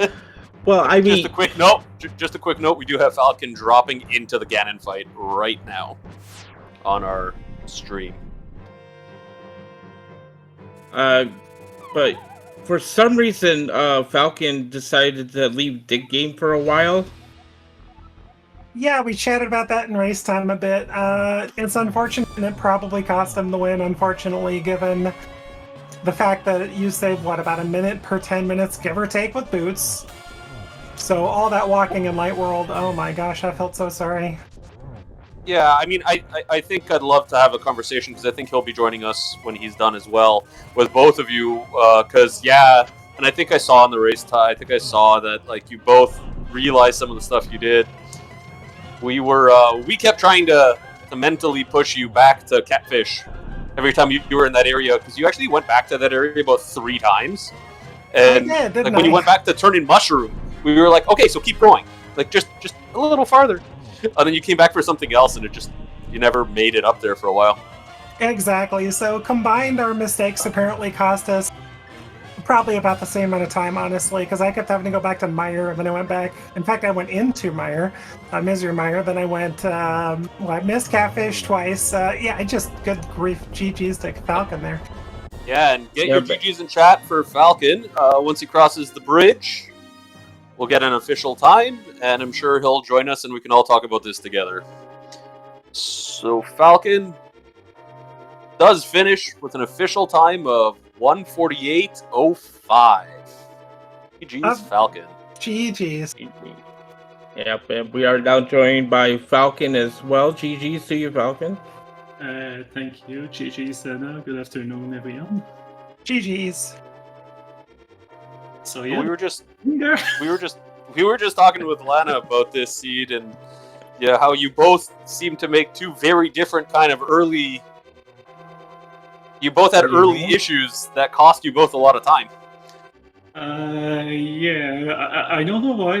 Well, I mean... Just a quick note. Just a quick note. We do have Falcon dropping into the Ganon fight right now on our stream. But for some reason, Falcon decided to leave Dig Game for a while. Yeah, we chatted about that in race time a bit. It's unfortunate, and it probably cost him the win, unfortunately, given the fact that you save, what, about a minute per 10 minutes, give or take, with boots. So all that walking in Light World, oh my gosh, I felt so sorry. Yeah, I mean, I think I'd love to have a conversation, because I think he'll be joining us when he's done as well, with both of you, because, yeah, and I think I saw in the race time, I think I saw that, like, you both realized some of the stuff you did. We kept trying to mentally push you back to Catfish every time you were in that area, because you actually went back to that area about 3 times. And I did, didn't when you I? went back to turning Mushroom, we were like, okay, so keep going. Like, just a little farther. And then you came back for something else, and you never made it up there for a while. Exactly. So combined, our mistakes apparently cost us probably about the same amount of time, honestly, because I kept having to go back to Mire, and then I went back. In fact, I went into Mire, Misery Mire, then I went, I missed Catfish twice. Yeah, I just, good grief, GG's to Falcon there. Yeah, and get your GGs in chat for Falcon. Once he crosses the bridge, we'll get an official time, and I'm sure he'll join us, and we can all talk about this together. So Falcon does finish with an official time of 1:48.05. GG's Falcon. GG's. Yep, and we are now joined by Falcon as well. GG's to you, Falcon. Thank you, GG's, and good afternoon, everyone. GG's. So yeah, we were just talking with Lana about this seed, and yeah, how you both seem to make 2 very different kind of early. You both had early issues that cost you both a lot of time. yeah, I don't know why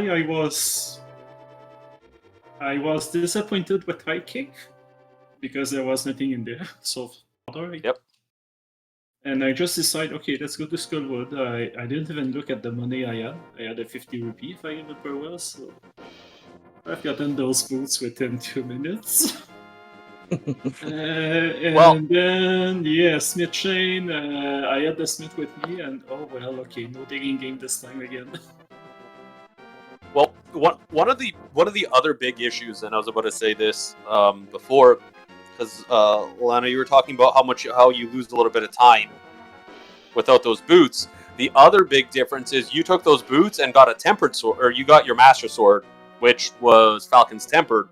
I was disappointed with high kick because there was nothing in there so far. Yep. And I just decided, okay, let's go to Skullwood. I didn't even look at the money I had. I had a 50 rupee, if I remember well, so I've gotten those boots within 2 minutes. And then, yeah, Smith Chain, I had the Smith with me, and oh well, okay, no digging game this time again. Well, one of the other big issues, and I was about to say this before, because Lana, you were talking about how you lose a little bit of time without those boots. The other big difference is you took those boots and got a tempered sword, or you got your Master Sword, which was Falcon's tempered.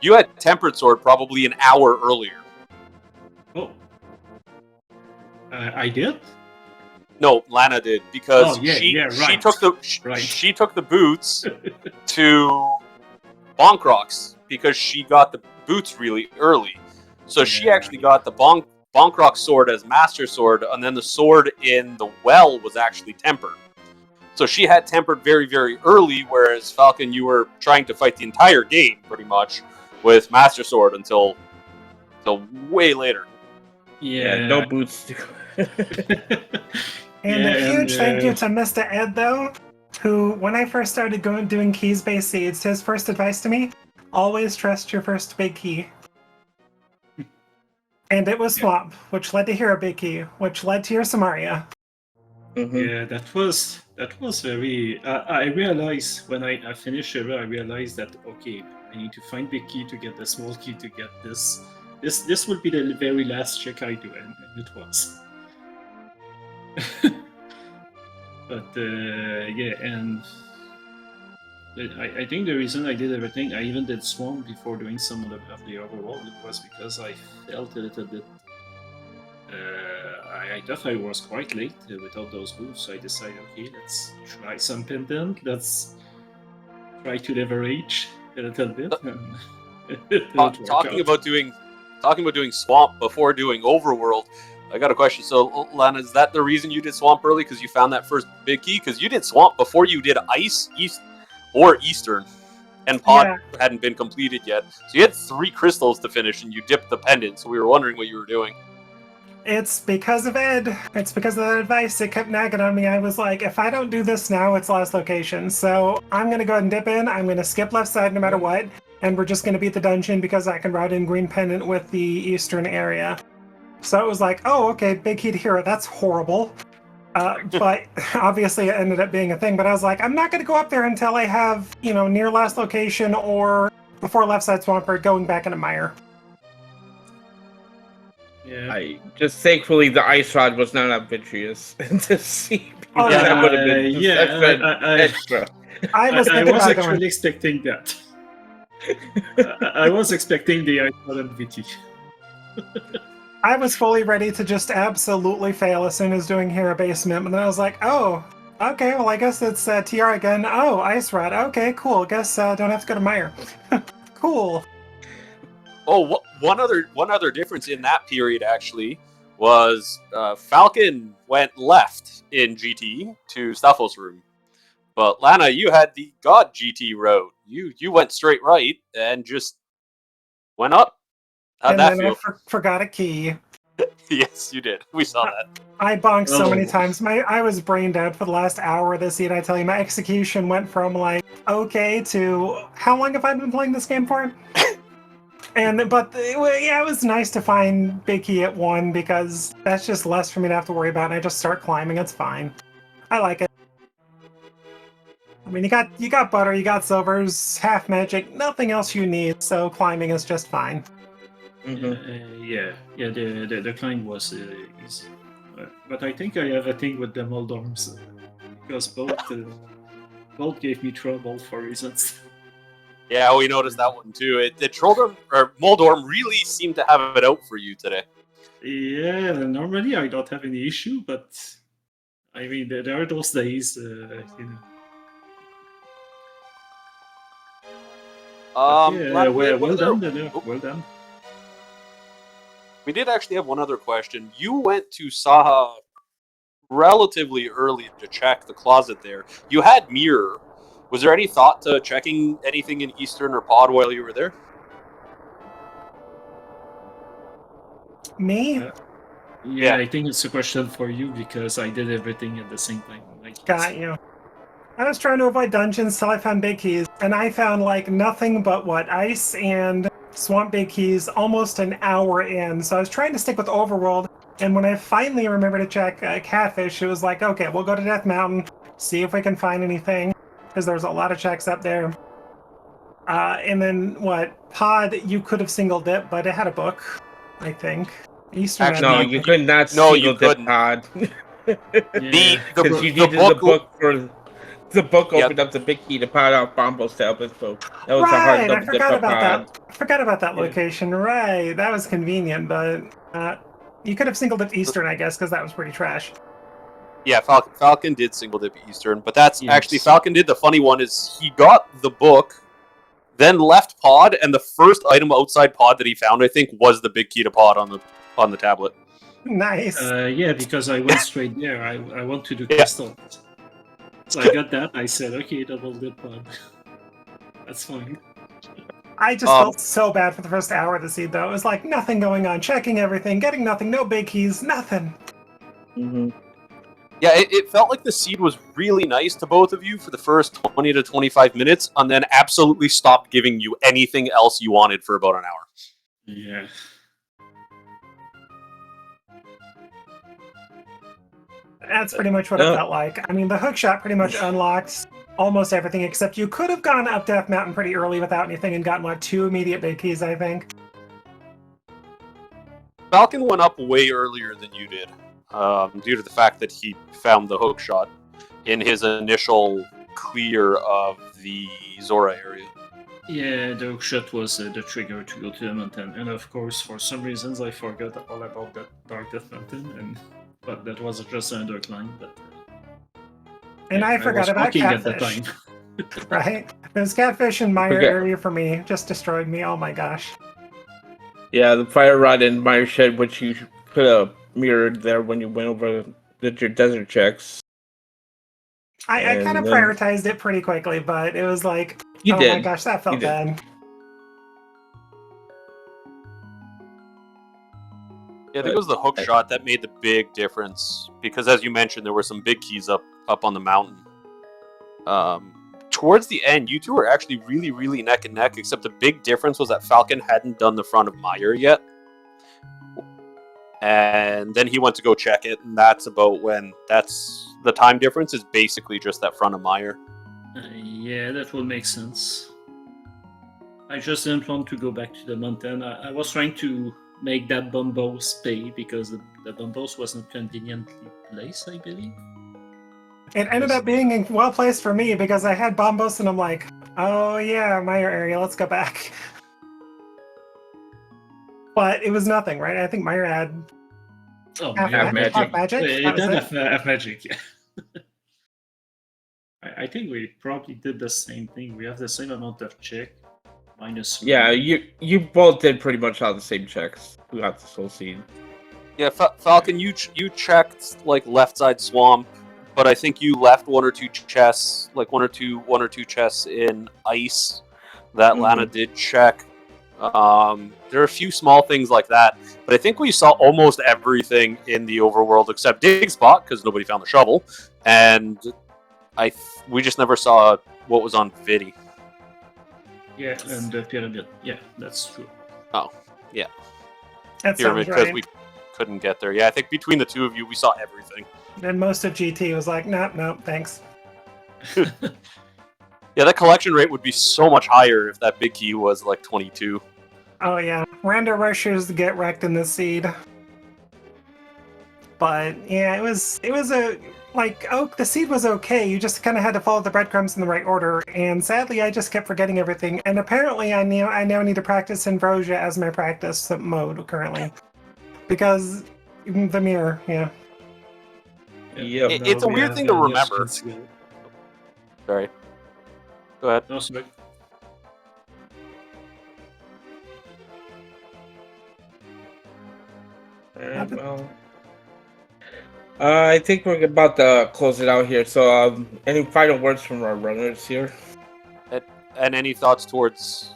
You had tempered sword probably an hour earlier. Oh, I did? No, Lana did, because right. she took the boots to Bonk Rocks because she got the boots really early. So she Yeah. actually got the Bonkrock sword as master sword, and then the sword in the well was actually tempered. So she had tempered very, very early, whereas Falcon, you were trying to fight the entire game pretty much with master sword until way later. Yeah, no boots. And Yeah, a huge thank you and, to Mr. Ed, though, who, when I first started doing keys-based seeds, his first advice to me, always trust your first big key. And it was Swamp, which led to Hero Big Key, which led to your Samaria. Yeah, that was very. I realized when I finished it, I realized that okay, I need to find big key to get the small key to get this. This would be the very last check I do, and it was. But yeah, and I think the reason I did everything, I even did Swamp before doing some of the overworld, it was because I felt a little bit. I thought I was quite late without those moves, so I decided, okay, let's try some pendant, let's try to leverage a little bit. And it didn't work Talking out. about doing Swamp before doing Overworld, I got a question. So, Lana, is that the reason you did Swamp early? Because you found that first big key? Because you did Swamp before you did Ice, East, or Eastern, and Pod hadn't been completed yet. So you had 3 crystals to finish, and you dipped the pendant. So we were wondering what you were doing. It's because of Ed. It's because of that advice. It kept nagging on me. I was like, if I don't do this now, it's last location. So I'm going to go ahead and dip in. I'm going to skip left side no matter what. And we're just going to beat the dungeon because I can route in green pendant with the eastern area. So it was like, oh, okay, big key to hero. That's horrible. But obviously it ended up being a thing. But I was like, I'm not going to go up there until I have, near last location or before left side Swampert going back into Mire. Yeah. I just thankfully the ice rod was not obvious to see. Oh, That would have been extra. I was I thinking was about actually going. expecting that. I was expecting the Iceland VT. I was fully ready to just absolutely fail as soon as doing Hero Basement, but then I was like, oh, okay, well I guess it's TR again. Oh, Ice Rod. Okay, cool. Guess don't have to go to Mire. Cool. Oh, one other difference in that period actually was Falcon went left in GT to Stuffel's room, but Lana, you had the God GT road. You went straight right and just went up. How'd And that then feel? I forgot a key. Yes, you did. We saw that. I bonked so many Oh. times. I was brain dead for the last hour of this seed. I tell you, my execution went from like okay to how long have I been playing this game for? But it was nice to find Big Key at 1 because that's just less for me to have to worry about, and I just start climbing. It's fine. I like it. I mean, you got butter, you got silvers, half magic, nothing else you need, so climbing is just fine. Yeah. The climb was easy. But I think I have a thing with the Moldorms because both gave me trouble for reasons. Yeah, we noticed that one too. The Troldorm or Moldorm really seemed to have it out for you today. Yeah, normally I don't have any issue, but I mean there are those days, Lana, well done, well done. We did actually have one other question. You went to Saha relatively early to check the closet there. You had Mirror. Was there any thought to checking anything in Eastern or Pod while you were there? Me? Yeah, I think it's a question for you because I did everything at the same time. Got you. I was trying to avoid dungeons till I found big keys, and I found like nothing but ice and swamp big keys almost an hour in. So I was trying to stick with overworld, and when I finally remembered to check Catfish, it was like, okay, we'll go to Death Mountain, see if we can find anything, because there's a lot of checks up there. And then Pod, you could have single dip, but it had a book, I think. Eastern. No, you could not single dip Pod. Because you needed the book for. The book opened up the big key to Pod out Bombos to help us, so that was a hard double dip for Pod. I forgot about that location. Right, that was convenient, but you could have single dipped Eastern, I guess, because that was pretty trash. Yeah, Falcon did single dip Eastern, but that's actually Falcon did the funny one is he got the book then left pod, and the first item outside pod that he found, I think, was the big key to pod on the tablet. Nice. Yeah, because I went straight there. I want to do Yeah. crystals. So I got that. I said, okay, double dip pod. That's fine. I just felt so bad for the first hour of the seed, though. It was like nothing going on, checking everything, getting nothing, no big keys, nothing. Mm-hmm. Yeah, it felt like the seed was really nice to both of you for the first 20 to 25 minutes, and then absolutely stopped giving you anything else you wanted for about an hour. Yeah. That's pretty much what it felt like. I mean, the hook shot pretty much unlocked almost everything, except you could have gone up Death Mountain pretty early without anything and gotten, like, 2 immediate big keys, I think. Falcon went up way earlier than you did, due to the fact that he found the hook shot in his initial clear of the Zora area. Yeah, the hook shot was the trigger to go to the mountain. And of course, for some reasons, I forgot all about that Dark Death Mountain. But that was just another climb. But, and I forgot about catfish. At the time. Right? There's catfish in Meyer area for me. Just destroyed me. Oh my gosh. Yeah, the fire rod in Meyer Shed, which you could have mirrored there when you went over did your desert checks. I kind of prioritized it pretty quickly, but it was like, my gosh, that felt bad. Yeah, I think it was the hook shot that made the big difference, because as you mentioned, there were some big keys up on the mountain. Towards the end, you two were actually really, really neck and neck, except the big difference was that Falcon hadn't done the front of Meyer yet. And then he went to go check it, and that's about when the time difference is basically just that front of Meyer. Yeah, that would make sense. I just didn't want to go back to the mountain. I was trying to make that bombos pay because the bombos wasn't conveniently placed, I believe. It ended up being well placed for me because I had bombos and I'm like, oh yeah, Meyer area, let's go back. But it was nothing, right? I think Meyer had half magic. It did have magic, yeah. I think we probably did the same thing. We have the same amount of check. -1. Yeah, you both did pretty much all the same checks. Who got the soul seed? Yeah, Falcon, you checked like left side swamp, but I think you left one or two chests, like one or two chests in ice that Lana did check. There are a few small things like that, but I think we saw almost everything in the overworld except Dig Spot because nobody found the shovel, and we just never saw what was on Vidi. Yeah, and the pyramid. Yeah, that's true. Oh, yeah. That Pyramid sounds because right. we couldn't get there. Yeah, I think between the two of you, we saw everything. And most of GT was like, nope, thanks. Yeah, that collection rate would be so much higher if that big key was like 22. Oh yeah, random rushers get wrecked in this seed. But yeah, it was the seed was okay. You just kind of had to follow the breadcrumbs in the right order. And sadly, I just kept forgetting everything. And apparently, I now need to practice Ambrosia as my practice mode currently, because the mirror, yeah. Yep. It's a weird thing to remember. Sorry. Go ahead. No, sorry. Well, I think we're about to close it out here. So, any final words from our runners here? And any thoughts towards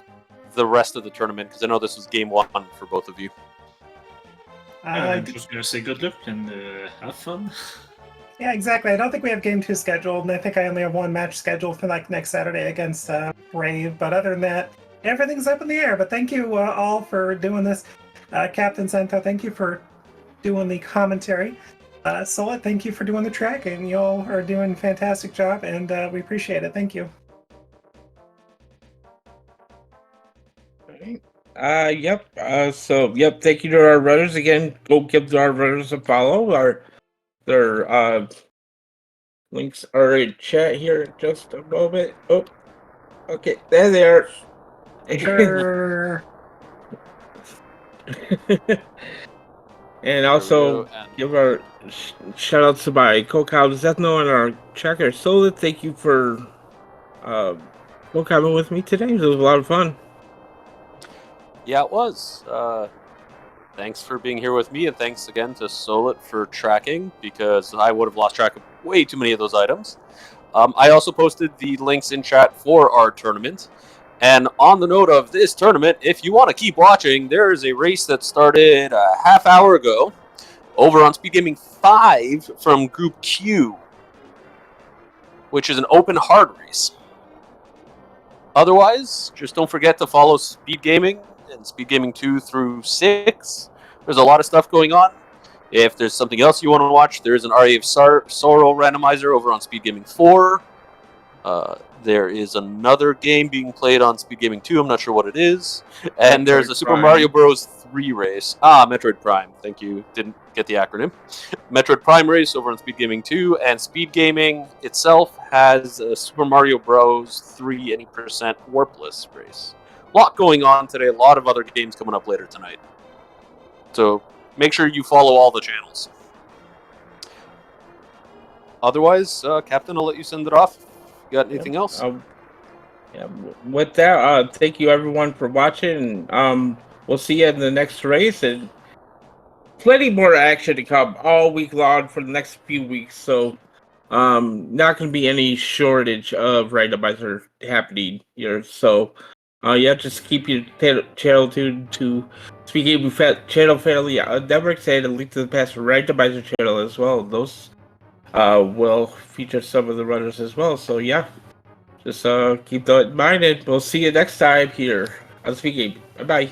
the rest of the tournament? Because I know this was game 1 for both of you. I'm just going to say good luck and have fun. Yeah, exactly. I don't think we have game 2 scheduled, and I think I only have one match scheduled for like next Saturday against Brave. But other than that, everything's up in the air. But thank you all for doing this. Captain Santo, thank you for doing the commentary. Sola, thank you for doing the tracking. You all are doing a fantastic job, and we appreciate it. Thank you. Yep. Thank you to our runners again. Go give our runners a follow. Their links are in chat here. Just a moment. Oh, okay. There they are. Sure. And also give our shout out to my co-cows Ethno and our checker Sola. Thank you for for coming with me today. It was a lot of fun. Yeah, it was. Thanks for being here with me, and thanks again to Solit for tracking, because I would have lost track of way too many of those items. I also posted the links in chat for our tournament. And on the note of this tournament, if you want to keep watching, there is a race that started a half hour ago over on SpeedGaming 5 from Group Q, which is an open hard race. Otherwise, just don't forget to follow SpeedGaming and SpeedGaming 2 through 6. There's a lot of stuff going on. If there's something else you want to watch, there is an RA of Sorrow randomizer over on SpeedGaming 4. There is another game being played on SpeedGaming 2. I'm not sure what it is. And there's a Super Mario Bros. 3 race. Metroid Prime. Thank you. Didn't get the acronym. Metroid Prime race over on SpeedGaming 2. And SpeedGaming itself has a Super Mario Bros. 3 any percent warpless race. A lot going on today. A lot of other games coming up later tonight. So make sure you follow all the channels. Otherwise, Captain, I'll let you send it off. You got anything else? Yeah. With that, thank you everyone for watching. We'll see you in the next race, and plenty more action to come all week long for the next few weeks. So, not going to be any shortage of randomizer happening here. So, yeah, just keep your channel tuned to SpeedGaming channel family networks, and a link to the past randomizer channel as well. Those will feature some of the runners as well. So yeah, just keep that in mind, and we'll see you next time here on SpeedGaming. Bye bye.